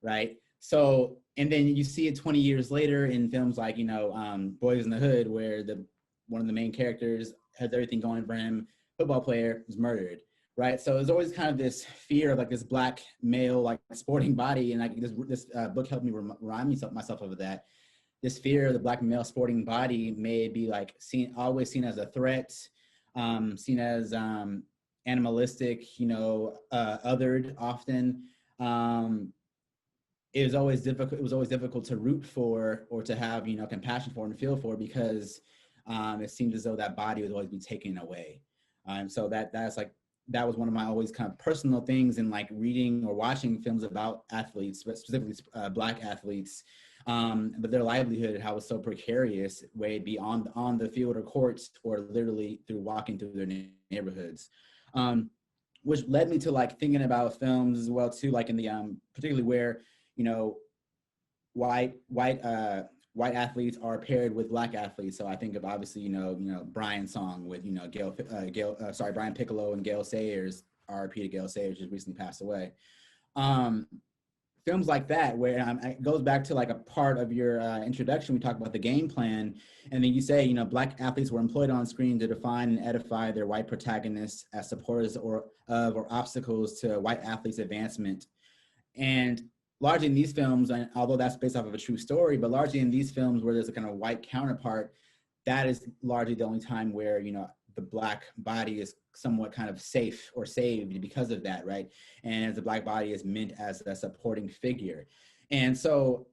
Right. So, and then you see it 20 years later in films like, Boys in the Hood, where one of the main characters has everything going for him, football player was murdered. Right. So there's always kind of this fear of like this Black male, like sporting body. And like this book helped me remind myself of that. This fear of the Black male sporting body may be like always seen as a threat, seen as animalistic, othered often. It was always difficult to root for or to have, compassion for and feel for, because it seemed as though that body would always be taken away. So that was one of my always kind of personal things in like reading or watching films about athletes, specifically Black athletes, but their livelihood and how it was so precarious, way beyond on the field or courts, or literally through walking through their neighborhoods. Which led me to like thinking about films as well too, like in the particularly where white athletes are paired with Black athletes. So I think of obviously Brian's song with Brian Piccolo and Gail Sayers, R.I.P. to Gail Sayers, just recently passed away. Films like that, where it goes back to like a part of your introduction. We talk about the game plan, and then you say, Black athletes were employed on screen to define and edify their white protagonists as supporters or obstacles to white athletes' advancement. And largely in these films, and although that's based off of a true story, but largely in these films where there's a kind of white counterpart, that is largely the only time where, the Black body is somewhat kind of safe or saved because of that, right? And as the Black body is meant as a supporting figure. And so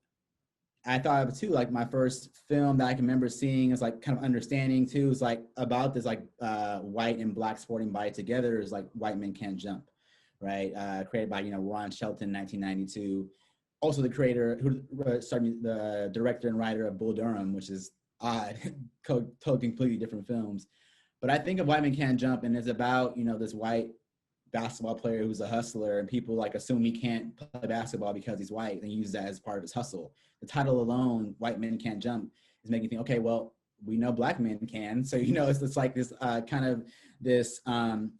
I thought of too, like my first film that I can remember seeing is like kind of understanding too, is like about this like white and black sporting body together is like White Men Can't Jump, right? Created by, Ron Shelton in 1992. Also the creator, the director and writer of Bull Durham, which is odd, told completely different films. But I think of White Men Can't Jump, and it's about, this white basketball player who's a hustler, and people like assume he can't play basketball because he's white and use that as part of his hustle. The title alone, White Men Can't Jump, is making you think, okay, well, we know black men can. So, it's like this kind of this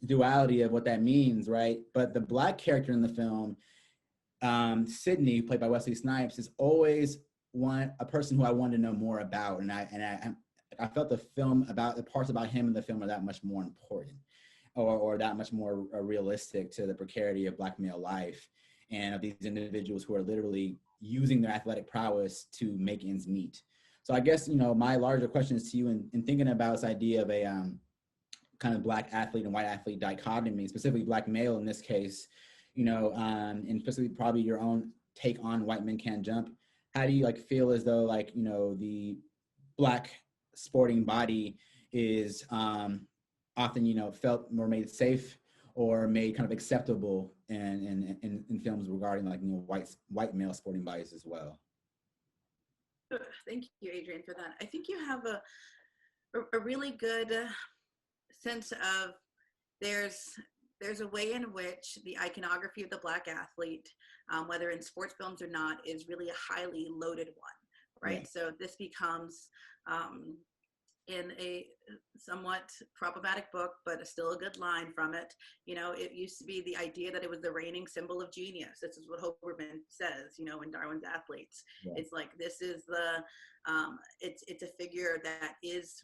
duality of what that means, right? But the black character in the film, Sydney, played by Wesley Snipes, is always a person who I wanted to know more about. And I felt the parts about him in the film are that much more important, or that much more realistic to the precarity of black male life and of these individuals who are literally using their athletic prowess to make ends meet. So I guess, my larger question is to you in thinking about this idea of a kind of black athlete and white athlete dichotomy, specifically black male in this case, and specifically probably your own take on White Men Can't Jump. How do you feel as though the black sporting body is often, felt more made safe or made kind of acceptable in films regarding white male sporting bodies as well? Thank you, Adrian, for that. I think you have a really good sense of there's a way in which the iconography of the black athlete, whether in sports films or not, is really a highly loaded one, right? Yeah. So this becomes in a somewhat problematic book, but still a good line from it. It used to be the idea that it was the reigning symbol of genius. This is what Hoberman says, in Darwin's Athletes. Yeah. It's like, this is it's a figure that is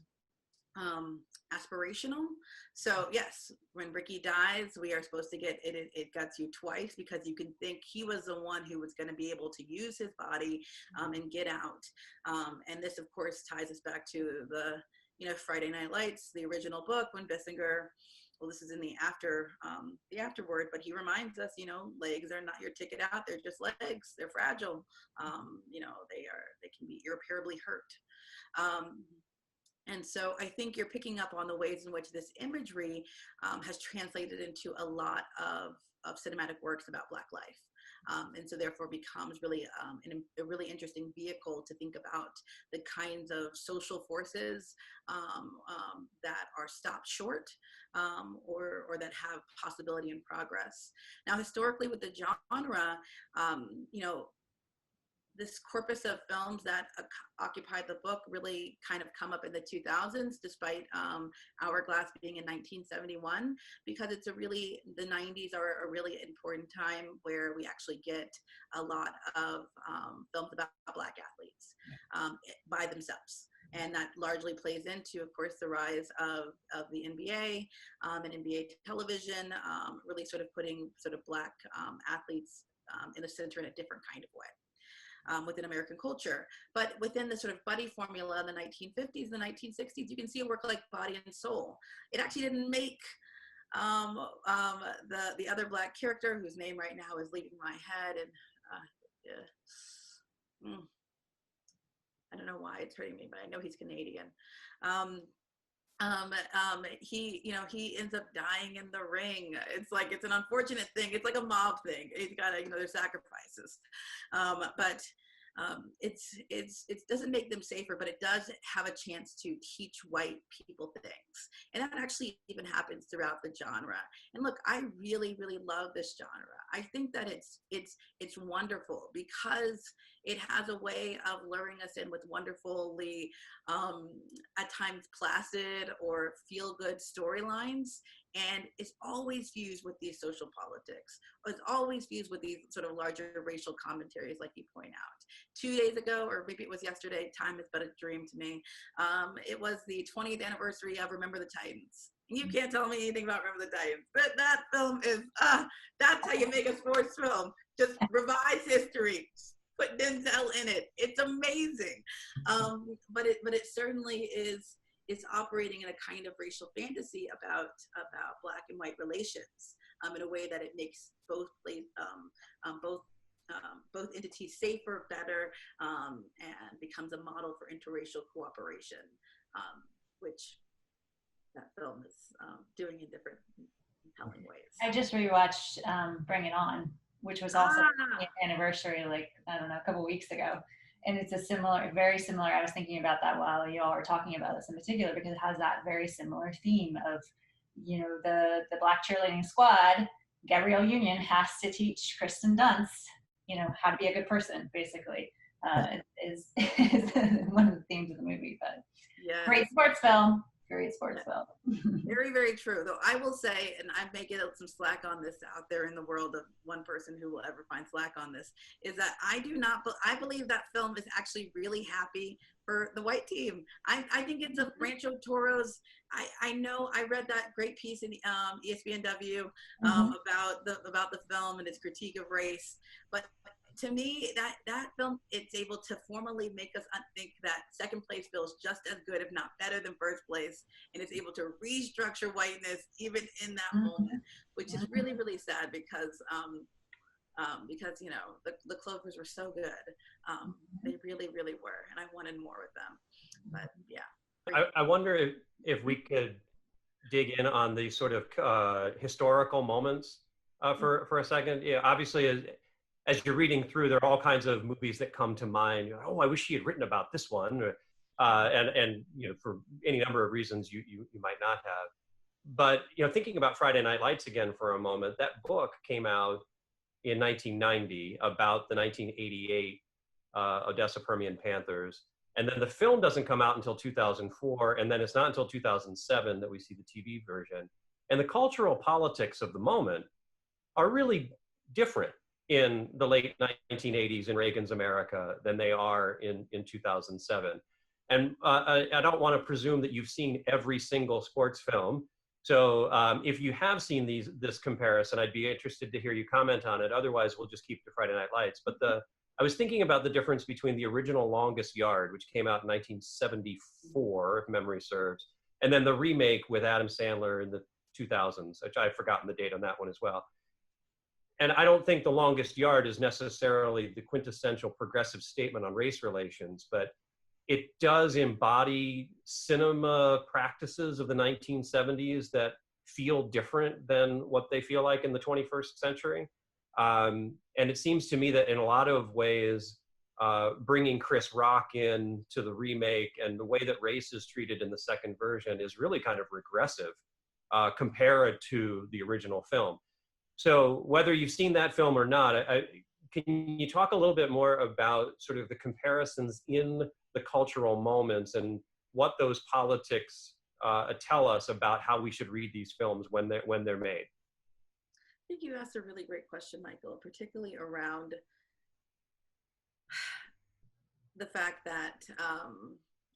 aspirational. So yes, when Ricky dies, we are supposed to get it. It gets you twice, because you can think he was the one who was going to be able to use his body and get out. And this, of course, ties us back to the Friday Night Lights, the original book, when Bissinger. Well, this is in the afterword, but he reminds us, legs are not your ticket out. They're just legs. They're fragile. They can be irreparably hurt. And so I think you're picking up on the ways in which this imagery has translated into a lot of cinematic works about Black life. And so therefore becomes really a really interesting vehicle to think about the kinds of social forces that are stopped short or that have possibility and progress. Now, historically with the genre, this corpus of films that occupied the book really kind of come up in the 2000s, despite Hourglass being in 1971, because the 90s are a really important time where we actually get a lot of films about Black athletes by themselves. And that largely plays into, of course, the rise of the NBA and NBA television, really sort of putting sort of Black athletes in the center in a different kind of way. Within American culture. But within the sort of buddy formula in the 1950s, the 1960s, you can see a work like Body and Soul. It actually didn't make the other Black character, whose name right now is leaving my head, and I don't know why it's hurting me, but I know he's Canadian. He ends up dying in the ring. It's an unfortunate thing. It's like a mob thing. He's got there's sacrifices, but it doesn't make them safer, but it does have a chance to teach white people things, and that actually even happens throughout the genre. And look, I really, really love this genre. I think that it's wonderful because it has a way of luring us in with wonderfully, at times placid or feel-good storylines, and it's always fused with these social politics. It's always fused with these sort of larger racial commentaries, like you point out. 2 days ago, or maybe it was yesterday, time is but a dream to me, it was the 20th anniversary of Remember the Titans. You can't tell me anything about Remember the Titans, but that film is, that's how you make a sports film. Just revise history, put Denzel in it. It's amazing. But it certainly is operating in a kind of racial fantasy about Black and white relations in a way that it makes both both entities safer, better, and becomes a model for interracial cooperation, which that film is doing in different compelling ways. I just rewatched Bring It On, which was also Ah. anniversary, like, I don't know, a couple weeks ago. And it's a similar, very similar. I was thinking about that while y'all were talking about this in particular, because it has that very similar theme of, you know, the Black cheerleading squad. Gabrielle Union has to teach Kristen Dunst, you know, how to be a good person, basically, is one of the themes of the movie. But Yes. great sports film. Great sports film. Very, very true. Though I will say, and I may get some slack on this out there in the world of one person who will ever find slack on this, is that I believe that film is actually really happy for the white team. I think it's a Rancho Toros. I know I read that great piece in ESPNW about the film and its critique of race, but to me, that film, it's able to formally make us think that second place feels just as good, if not better, than first place, and it's able to restructure whiteness even in that moment, which is really, really sad because you know the Clovers were so good, they really, really were, and I wanted more with them. But yeah, I wonder if we could dig in on the sort of historical moments for a second. Yeah, obviously, as you're reading through, there are all kinds of movies that come to mind. You're like, oh, I wish she had written about this one, and you know, for any number of reasons you might not have. But you know, thinking about Friday Night Lights again for a moment, that book came out in 1990 about the 1988 Odessa Permian Panthers, and then the film doesn't come out until 2004, and then it's not until 2007 that we see the TV version. And the cultural politics of the moment are really different in the late 1980s in Reagan's America than they are in 2007. And I don't want to presume that you've seen every single sports film. So if you have seen this comparison, I'd be interested to hear you comment on it. Otherwise, we'll just keep to Friday Night Lights. But I was thinking about the difference between the original Longest Yard, which came out in 1974, if memory serves, and then the remake with Adam Sandler in the 2000s, which I've forgotten the date on that one as well. And I don't think The Longest Yard is necessarily the quintessential progressive statement on race relations, but it does embody cinema practices of the 1970s that feel different than what they feel like in the 21st century. And it seems to me that in a lot of ways, bringing Chris Rock in to the remake and the way that race is treated in the second version is really kind of regressive compared to the original film. So whether you've seen that film or not, can you talk a little bit more about sort of the comparisons in the cultural moments and what those politics tell us about how we should read these films when they're made? I think you asked a really great question, Michael, particularly around the fact that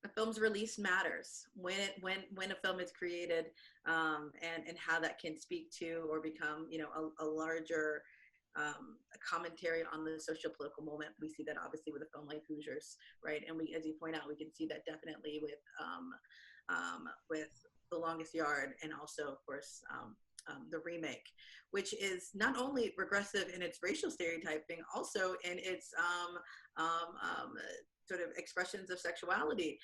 a film's release matters when a film is created, and how that can speak to or become, you know, a larger a commentary on the social political moment. We see that obviously with a film like Hoosiers, right? And we, as you point out, we can see that definitely with The Longest Yard, and also, of course, the remake, which is not only regressive in its racial stereotyping, also in its sort of expressions of sexuality.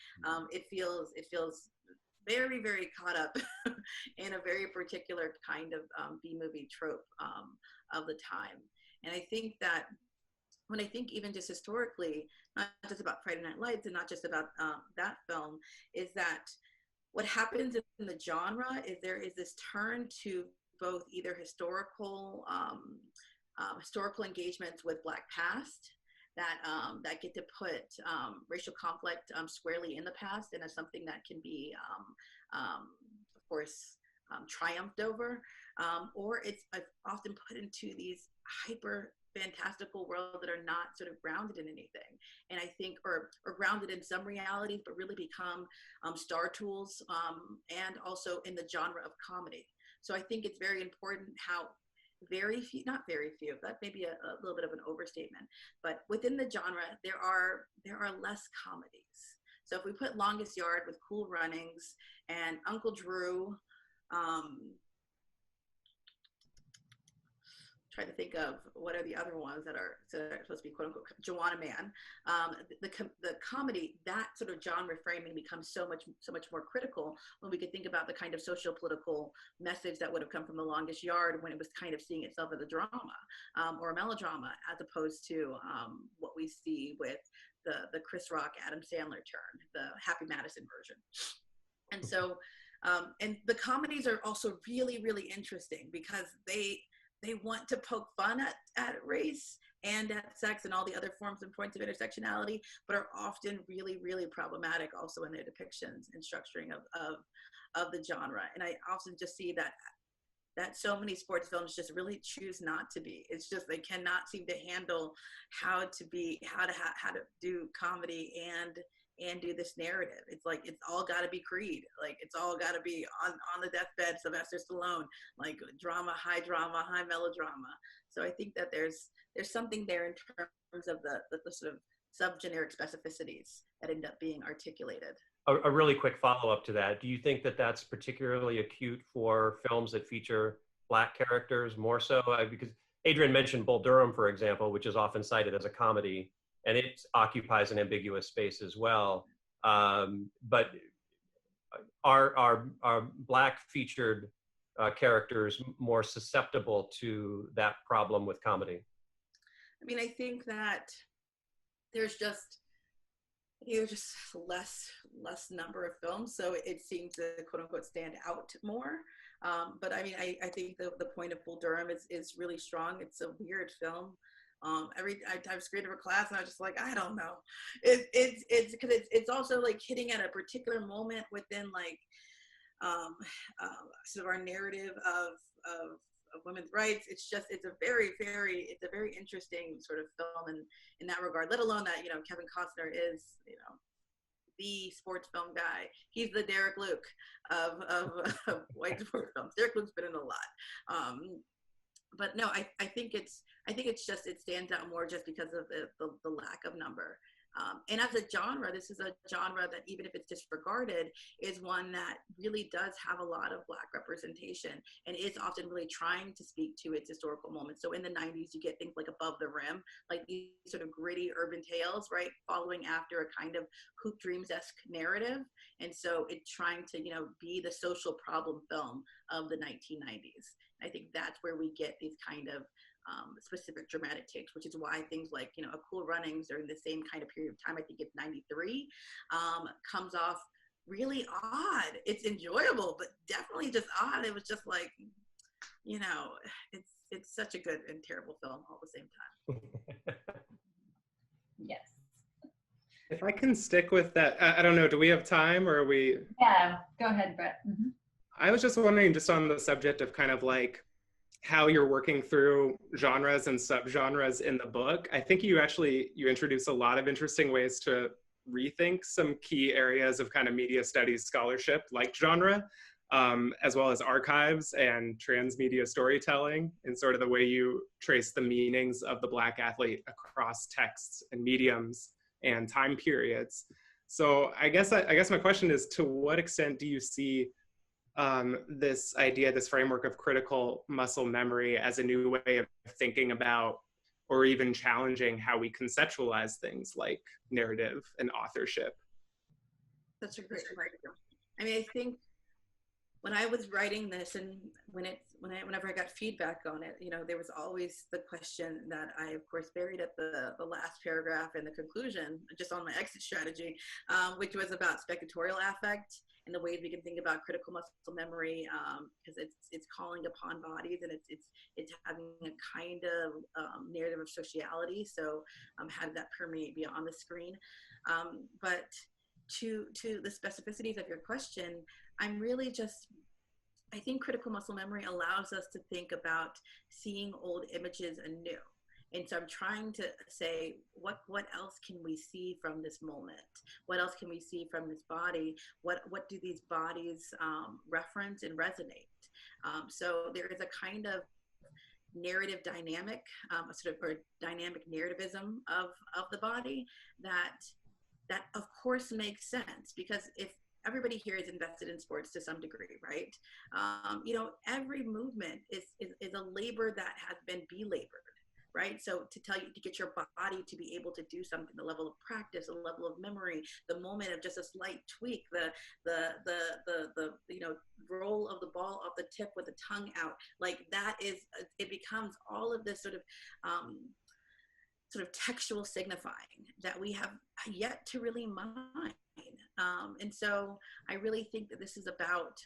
It feels very, very caught up in a very particular kind of B-movie trope of the time. And I think that when I think even just historically, not just about Friday Night Lights and not just about that film, is that what happens in the genre is there is this turn to both either historical engagements with Black past that get to put racial conflict squarely in the past and as something that can be, of course, triumphed over, or it's often put into these hyper fantastical worlds that are not sort of grounded in anything, and I think, or grounded in some realities, but really become star tools, and also in the genre of comedy. So I think it's very important how very few, not very few, that may be a little bit of an overstatement, but within the genre, there are less comedies. So if we put Longest Yard with Cool Runnings and Uncle Drew, trying to think of what are the other ones that are supposed to be quote unquote Joanna Man. The comedy, that sort of genre framing becomes so much more critical when we could think about the kind of social political message that would have come from The Longest Yard when it was kind of seeing itself as a drama or a melodrama, as opposed to what we see with the Chris Rock, Adam Sandler turn, the Happy Madison version. And so, and the comedies are also really, really interesting because they want to poke fun at race and at sex and all the other forms and points of intersectionality, but are often really, really problematic also in their depictions and structuring of the genre. And I often just see that so many sports films just really choose not to be. It's just they cannot seem to handle how to do comedy and do this narrative. It's like it's all got to be Creed. Like it's all got to be on the deathbed, Sylvester Stallone, like drama, high melodrama. So I think that there's something there in terms of the sort of subgeneric specificities that end up being articulated. A really quick follow-up to that. Do you think that that's particularly acute for films that feature Black characters more so? Because Adrian mentioned Bull Durham, for example, which is often cited as a comedy, and it occupies an ambiguous space as well. But are Black featured characters more susceptible to that problem with comedy? I mean, I think that there's just less number of films, so it seems to quote unquote stand out more. But I mean, I think the point of Bull Durham is really strong. It's a weird film. I was graded for class and I was just like, I don't know. It's because it's also like hitting at a particular moment within like sort of our narrative of women's rights. It's a very interesting sort of film in that regard, let alone that, Kevin Costner is, the sports film guy. He's the Derek Luke of white sports films. Derek Luke's been in a lot. But no, I think it's just, it stands out more just because of the lack of number. And as a genre, this is a genre that, even if it's disregarded, is one that really does have a lot of Black representation and is often really trying to speak to its historical moments. So in the 90s, you get things like Above the Rim, like these sort of gritty urban tales, right? Following after a kind of Hoop Dreams-esque narrative. And so it's trying to, be the social problem film of the 1990s. I think that's where we get these kind of specific dramatic takes, which is why things like, A Cool Runnings during the same kind of period of time, I think it's 93, comes off really odd. It's enjoyable, but definitely just odd. It was just like, it's such a good and terrible film all at the same time. Yes. If I can stick with that, I don't know, do we have time or are we? Yeah, go ahead, Brett. Mm-hmm. I was just wondering, just on the subject of kind of like how you're working through genres and subgenres in the book. I think you introduce a lot of interesting ways to rethink some key areas of kind of media studies scholarship, like genre, as well as archives and transmedia storytelling, and sort of the way you trace the meanings of the Black athlete across texts and mediums and time periods. So I guess my question is, to what extent do you see this idea, this framework of critical muscle memory as a new way of thinking about, or even challenging how we conceptualize things like narrative and authorship? That's a great question. I mean, I think when I was writing this, and whenever I got feedback on it, there was always the question that I, of course, buried at the last paragraph in the conclusion, just on my exit strategy, which was about spectatorial affect and the ways we can think about critical muscle memory, because it's calling upon bodies, and it's having a kind of narrative of sociality. So how did that permeate beyond the screen? But to the specificities of your question, I'm really just, I think critical muscle memory allows us to think about seeing old images anew. And so I'm trying to say, what else can we see from this moment? What else can we see from this body? What do these bodies reference and resonate? So there is a kind of narrative dynamic, or dynamic narrativism of the body that of course makes sense, because if everybody here is invested in sports to some degree, right? Every movement is a labor that has been belabored, right? So to tell you to get your body to be able to do something, the level of practice, the level of memory, the moment of just a slight tweak, the roll of the ball off the tip with the tongue out, like that is, it becomes all of this sort of textual signifying that we have yet to really mine. And so I really think that this is about,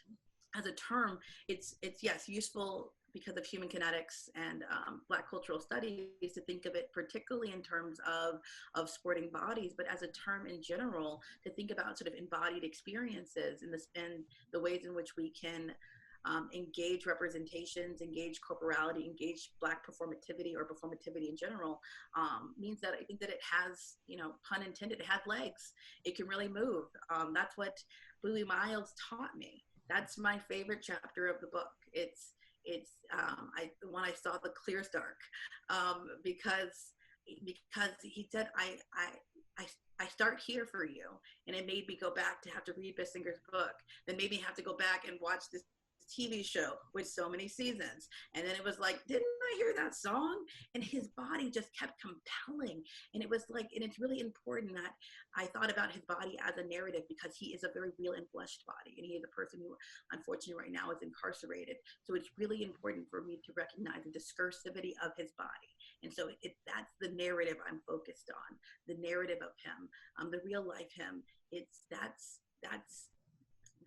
as a term, it's yes, useful because of human kinetics and Black cultural studies to think of it particularly in terms of sporting bodies, but as a term in general to think about sort of embodied experiences and the ways in which we can engage representations, engage corporality, engage Black performativity or performativity in general, means that I think that it has, pun intended, it has legs. It can really move. That's what Bowie Miles taught me. That's my favorite chapter of the book. It's when I saw the clear stark, because he said, I start here for you. And it made me go back to have to read Bissinger's book, then made me have to go back and watch this TV show with so many seasons. And then it was like, didn't I hear that song? And his body just kept compelling. And it was like, and it's really important that I thought about his body as a narrative, because he is a very real and fleshed body. And he is a person who unfortunately right now is incarcerated. So it's really important for me to recognize the discursivity of his body. And so that's the narrative I'm focused on, the narrative of him, the real life him.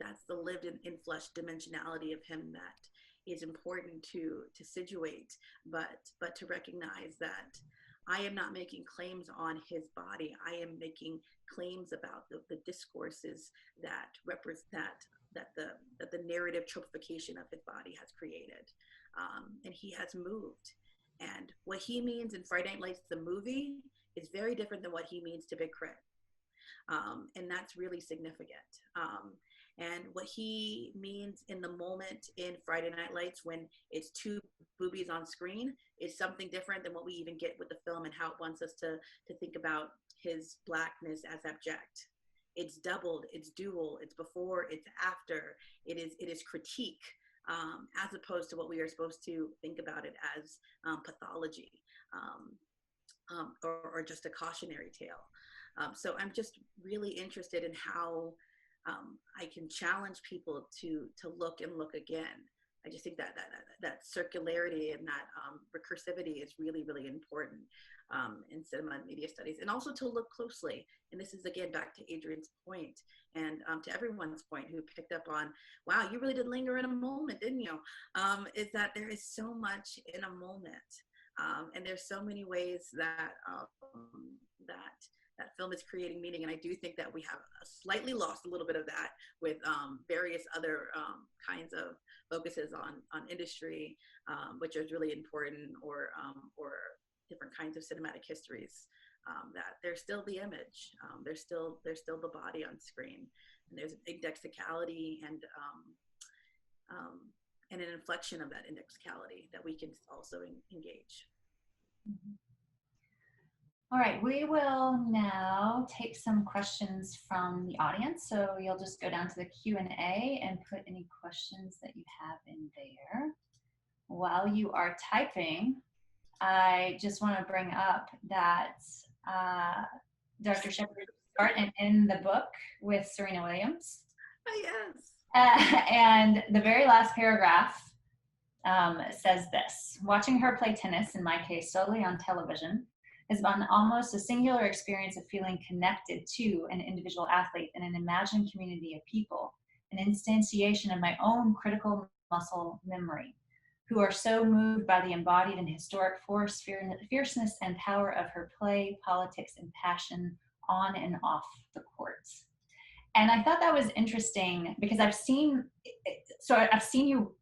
That's the lived in flesh dimensionality of him that is important to situate, but to recognize that I am not making claims on his body. I am making claims about the discourses that represent that the narrative tropification of his body has created, and he has moved. And what he means in Friday Night Lights, the movie, is very different than what he means to Big Crit, and that's really significant. And what he means in the moment in Friday Night Lights when it's two boobies on screen is something different than what we even get with the film and how it wants us to think about his Blackness as abject. It's doubled, it's dual, it's before, it's after, it is critique, as opposed to what we are supposed to think about it as pathology, or just a cautionary tale. So I'm just really interested in how I can challenge people to look and look again. I just think that circularity and that recursivity is really, really important in cinema and media studies, and also to look closely. And this is again back to Adrian's point and to everyone's point who picked up on, wow, you really did linger in a moment, didn't you? Is that there is so much in a moment, and there's so many ways that that film is creating meaning. And I do think that we have slightly lost a little bit of that with various other kinds of focuses on industry, which is really important, or different kinds of cinematic histories. That there's still the image, there's still the body on screen, and there's indexicality and an inflection of that indexicality that we can also engage. Mm-hmm. All right, we will now take some questions from the audience. So you'll just go down to the Q&A and put any questions that you have in there. While you are typing, I just want to bring up that Dr. Sheppard started in the book with Serena Williams. Oh, yes. And the very last paragraph says this: watching her play tennis, in my case solely on television, has been almost a singular experience of feeling connected to an individual athlete in an imagined community of people, an instantiation of my own critical muscle memory, who are so moved by the embodied and historic force, fierceness, and power of her play, politics, and passion on and off the courts. And I thought that was interesting because I've seen you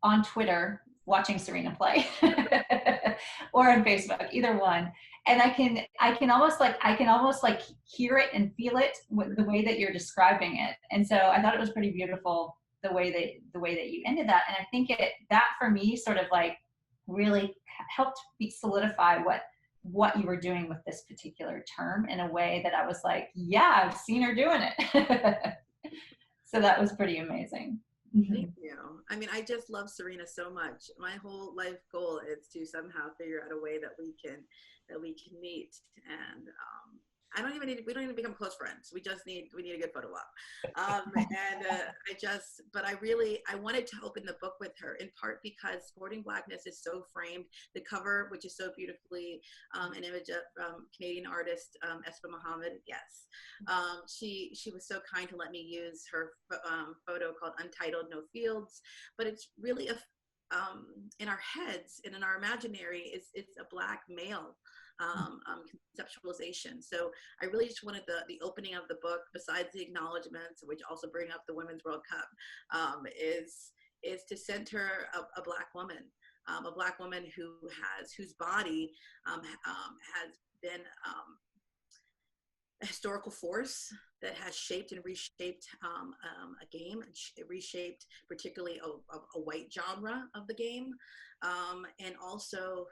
on Twitter watching Serena play or on Facebook, either one. And I can almost hear it and feel it with the way that you're describing it. And so I thought it was pretty beautiful the way that you ended that. And I think that for me sort of like really helped solidify what you were doing with this particular term in a way that I was like, yeah, I've seen her doing it. So that was pretty amazing. Mhm. Thank you. I mean, I just love Serena so much. My whole life goal is to somehow figure out a way that we can meet. And we don't even become close friends. We need a good photo op. I wanted to open the book with her in part because Sporting Blackness is so framed. The cover, which is so beautifully an image of Canadian artist Espa Muhammad. Yes, she was so kind to let me use her photo called Untitled No Fields, but it's really in our heads and in our imaginary, it's a Black male conceptualization. So I really just wanted the opening of the book, besides the acknowledgments, which also bring up the Women's World Cup, is to center a Black woman, whose body has been a historical force that has shaped and reshaped a game, reshaped particularly a white genre of the game, and also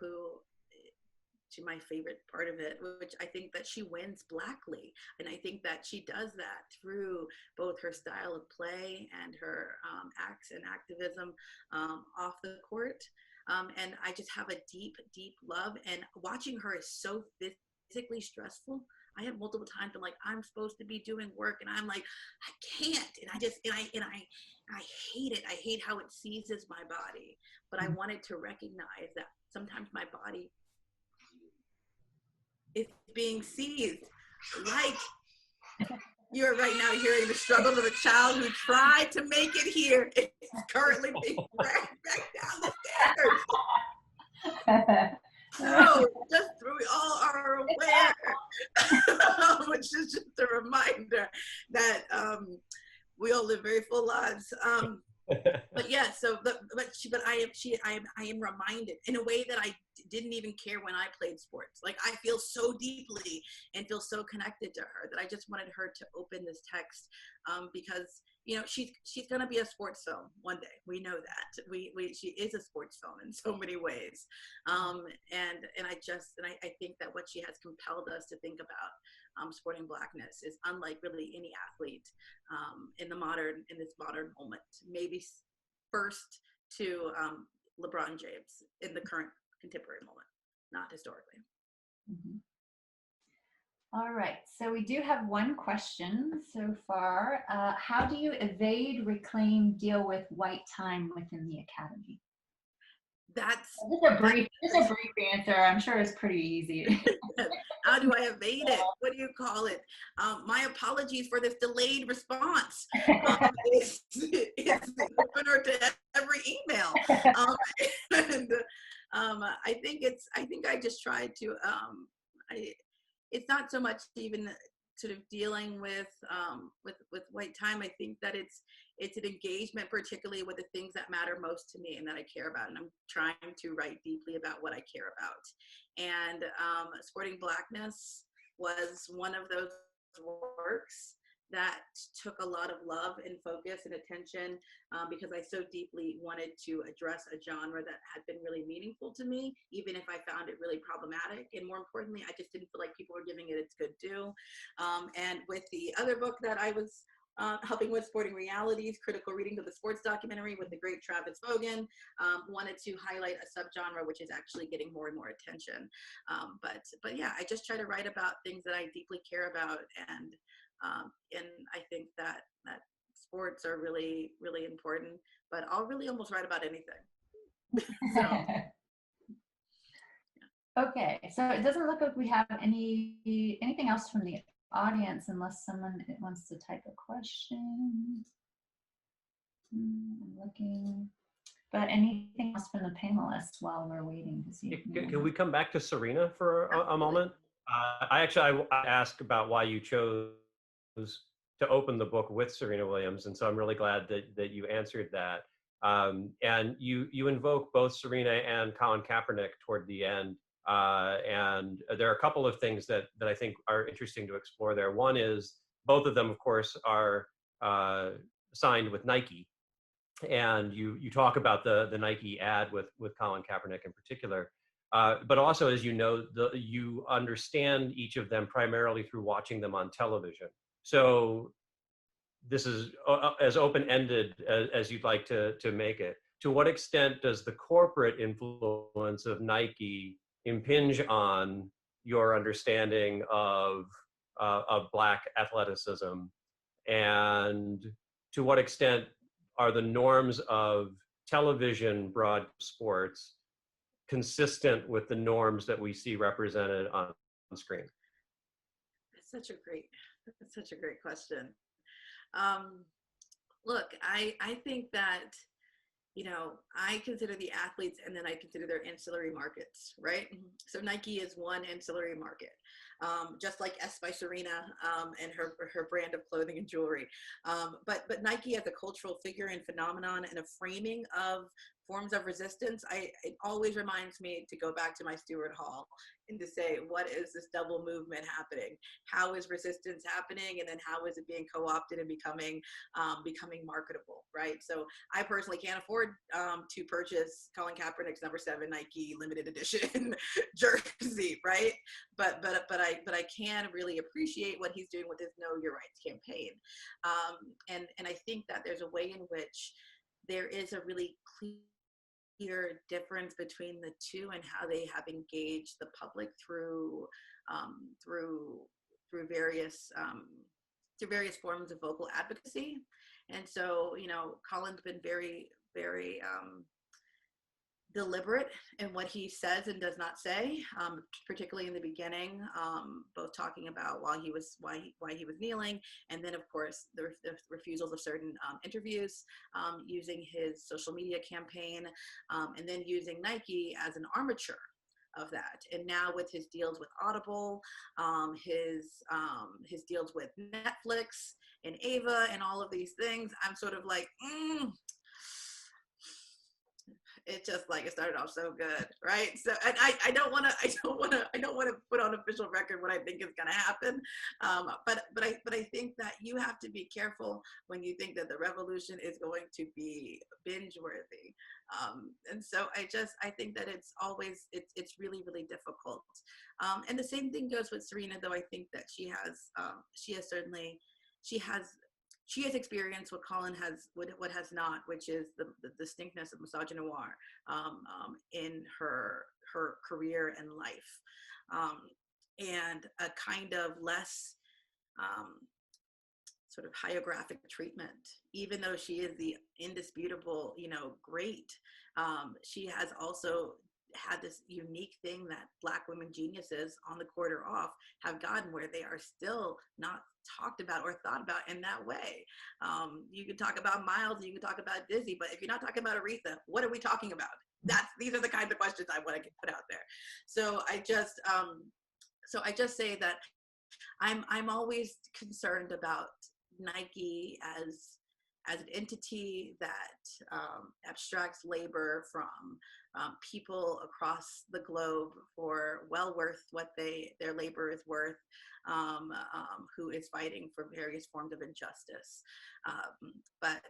to my favorite part of it, which I think that she wins blackly. And I think that she does that through both her style of play and her acts and activism off the court. And I just have a deep, deep love. And watching her is so physically stressful. I have multiple times I'm like, I'm supposed to be doing work, and I'm like, I can't. And I hate it. I hate how it seizes my body. But I wanted to recognize that sometimes my body is being seized, like you're right now hearing the struggles of a child who tried to make it here. It's currently being dragged back down the stairs. So just so we all are aware, which is just a reminder that we all live very full lives. But yeah, I am reminded in a way that I didn't even care when I played sports. Like, I feel so deeply and feel so connected to her that I just wanted her to open this text, because she's gonna be a sports film one day. We know that. She is a sports film in so many ways, and I think that what she has compelled us to think about Sporting Blackness is unlike really any athlete in this modern moment. Maybe first to LeBron James in the current contemporary moment, not historically. Mm-hmm. All right, so we do have one question so far. How do you evade, reclaim, deal with white time within the academy? That's just a brief answer. I'm sure it's pretty easy. How do I evade it? What do you call it? My apologies for this delayed response. It's the opener to every email. I think I just tried to, it's not so much even sort of dealing with white time. I think that it's an engagement, particularly with the things that matter most to me and that I care about. And I'm trying to write deeply about what I care about. And Sporting Blackness was one of those works that took a lot of love and focus and attention, because I so deeply wanted to address a genre that had been really meaningful to me, even if I found it really problematic. And more importantly, I just didn't feel like people were giving it its good due. And with the other book that I was helping with, Sporting Realities, Critical Reading of the Sports Documentary with the great Travis Fogan, wanted to highlight a subgenre which is actually getting more and more attention. But yeah, I just try to write about things that I deeply care about, and I think that sports are really, really important, but I'll really almost write about anything. So, yeah. Okay, so it doesn't look like we have anything else from the audience, unless someone wants to type a question. I'm looking, but anything else from the panelists while we're waiting to see? Can we come back to Serena for a moment? I asked about why you chose to open the book with Serena Williams, and so I'm really glad that you answered that. And you invoke both Serena and Colin Kaepernick toward the end, and there are a couple of things that I think are interesting to explore there. One is both of them, of course, are signed with Nike, and you talk about the Nike ad with Colin Kaepernick in particular. But also, as you know, you understand each of them primarily through watching them on television. So this is as open-ended as you'd like to make it. To what extent does the corporate influence of Nike impinge on your understanding of Black athleticism? And to what extent are the norms of television broad sports consistent with the norms that we see represented on screen? That's such a great question. Look, I think that, you know, I consider the athletes and then I consider their ancillary markets, right? So Nike is one ancillary market, just like S by Serena and her brand of clothing and jewelry. But Nike as a cultural figure and phenomenon and a framing of forms of resistance, it always reminds me to go back to my Stewart Hall and to say, what is this double movement happening? How is resistance happening? And then how is it being co-opted and becoming marketable, right? So I personally can't afford to purchase Colin Kaepernick's number 7 Nike limited edition jersey, right? But I can really appreciate what he's doing with his Know Your Rights campaign. And I think that there's a way in which there is a really clear difference between the two and how they have engaged the public through various forms of vocal advocacy. And so, you know, Colin's been very deliberate in what he says and does not say, particularly in the beginning, both talking about why he was kneeling, and then of course the refusals of certain interviews, using his social media campaign, and then using Nike as an armature of that. And now with his deals with Audible, his deals with Netflix and Ava and all of these things, I'm sort of like, it just like, it started off so good, right? So, and I don't want to put on official record what I think is going to happen, but I think that you have to be careful when you think that the revolution is going to be binge worthy, and so I think that it's really difficult, and the same thing goes with Serena, though I think that she has experienced what Colin has, what has not, which is the distinctness of misogynoir in her career and life, and a kind of less sort of hagiographic treatment. Even though she is the indisputable, you know, great, she has also had this unique thing that Black women geniuses on the court or off have gotten, where they are still not talked about or thought about in that way. You can talk about Miles, you can talk about Dizzy, but if you're not talking about Aretha, what are we talking about? These are the kinds of questions I want to put out there. So I just say that I'm always concerned about Nike as an entity that abstracts labor from people across the globe for well worth what their labor is worth, who is fighting for various forms of injustice. But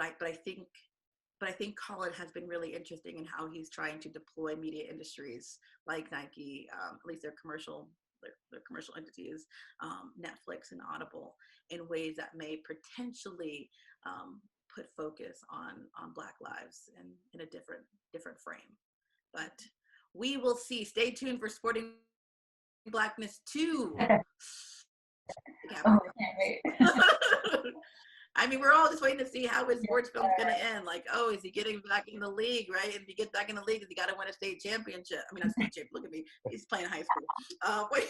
I think Colin has been really interesting in how he's trying to deploy media industries like Nike, at least their commercial entities, Netflix and Audible, in ways that may potentially put focus on Black lives in a different frame. But we will see. Stay tuned for Sporting Blackness 2. Oh, I can't wait. I mean, we're all just waiting to see how his sports film's going to end. Like, oh, is he getting back in the league, right? And if he gets back in the league, he got to win a state championship. I mean, not state championship. Look at me. He's playing high school.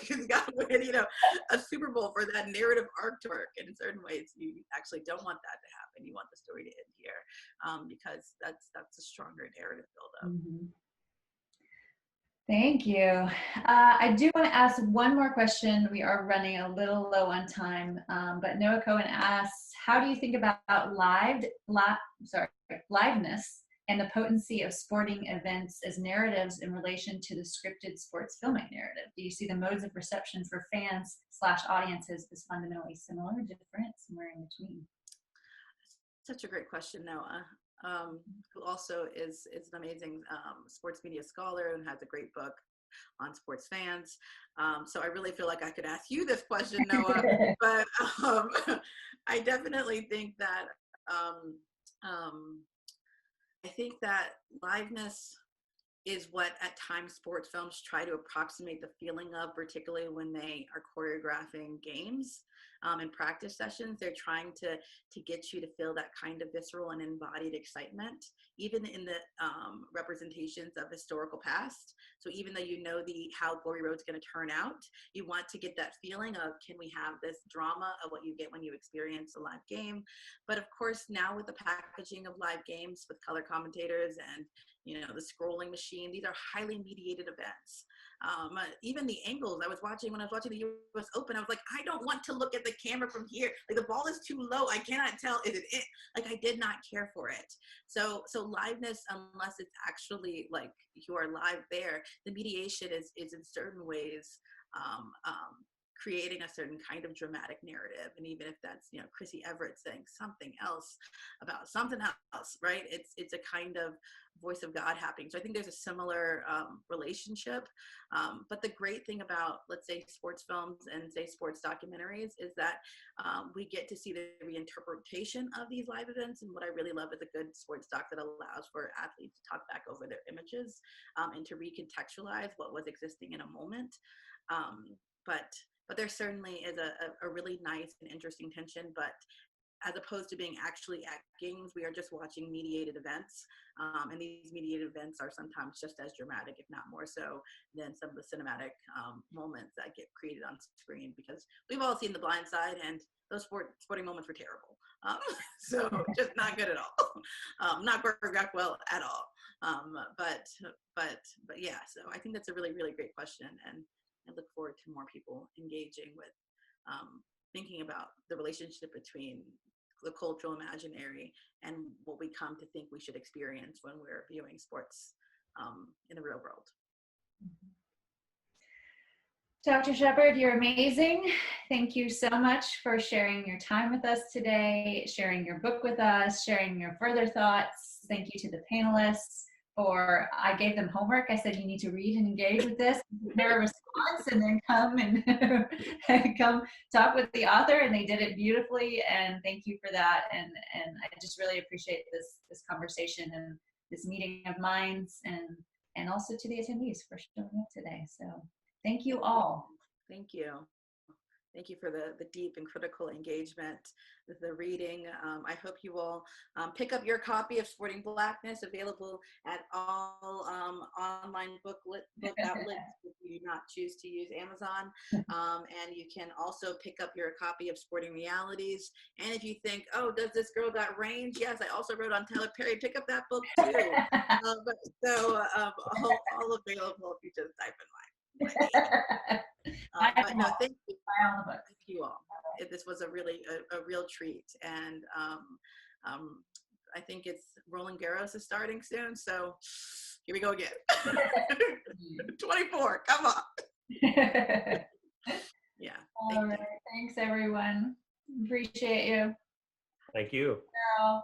He's got to win, you know, a Super Bowl for that narrative arc to work. And in certain ways, you actually don't want that to happen. You want the story to end here, because that's a stronger narrative buildup. Mm-hmm. Thank you. I do want to ask one more question. We are running a little low on time, but Noah Cohen asks, how do you think about liveness and the potency of sporting events as narratives in relation to the scripted sports filming narrative? Do you see the modes of reception for fans / audiences as fundamentally similar, different, somewhere in between? Such a great question, Noah. Who also is an amazing sports media scholar and has a great book on sports fans. So I really feel like I could ask you this question, Noah, but I definitely think that I think that liveness is what at times sports films try to approximate the feeling of, particularly when they are choreographing games and practice sessions. They're trying to get you to feel that kind of visceral and embodied excitement, even in the representations of historical past. So even though you know how Glory Road's going to turn out, you want to get that feeling of, can we have this drama of what you get when you experience a live game? But of course, now with the packaging of live games with color commentators and the scrolling machine, these are highly mediated events. Even the angles when I was watching the US Open, I was like, I don't want to look at the camera from here. Like, the ball is too low. I cannot tell, is it in? Like, I did not care for it. So liveness, unless it's actually like you are live there, the mediation is in certain ways creating a certain kind of dramatic narrative. And even if that's, Chrissy Everett saying something else about something else, right? It's a kind of voice of God happening. So I think there's a similar relationship. But the great thing about, let's say, sports films and say sports documentaries is that we get to see the reinterpretation of these live events. And what I really love is a good sports doc that allows for athletes to talk back over their images and to recontextualize what was existing in a moment. But there certainly is a really nice and interesting tension. But as opposed to being actually at games, we are just watching mediated events. And these mediated events are sometimes just as dramatic, if not more so, than some of the cinematic moments that get created on screen. Because we've all seen The Blind Side, and those sporting moments were terrible. So just not good at all. Not choreographed well at all. But yeah, so I think that's a really, really great question. And I look forward to more people engaging with thinking about the relationship between the cultural imaginary and what we come to think we should experience when we're viewing sports in the real world. Dr. Sheppard, you're amazing. Thank you so much for sharing your time with us today, sharing your book with us, sharing your further thoughts. Thank you to the panelists. I gave them homework. I said, you need to read and engage with this, their response, and then come and come talk with the author. And they did it beautifully. And thank you for that. And I just really appreciate this conversation and this meeting of minds, and also to the attendees for showing up today. So thank you all. Thank you. Thank you for the deep and critical engagement with the reading. I hope you will pick up your copy of Sporting Blackness, available at all online book outlets if you do not choose to use Amazon. And you can also pick up your copy of Sporting Realities. And if you think, oh, does this girl got range? Yes, I also wrote on Tyler Perry. Pick up that book too. All available if you just type in mine. But no, thank you. Thank you all. This was a real treat, and I think it's Roland Garros is starting soon, so here we go again. 24, come on. Yeah. All right. Thanks, everyone. Appreciate you. Thank you. Ciao.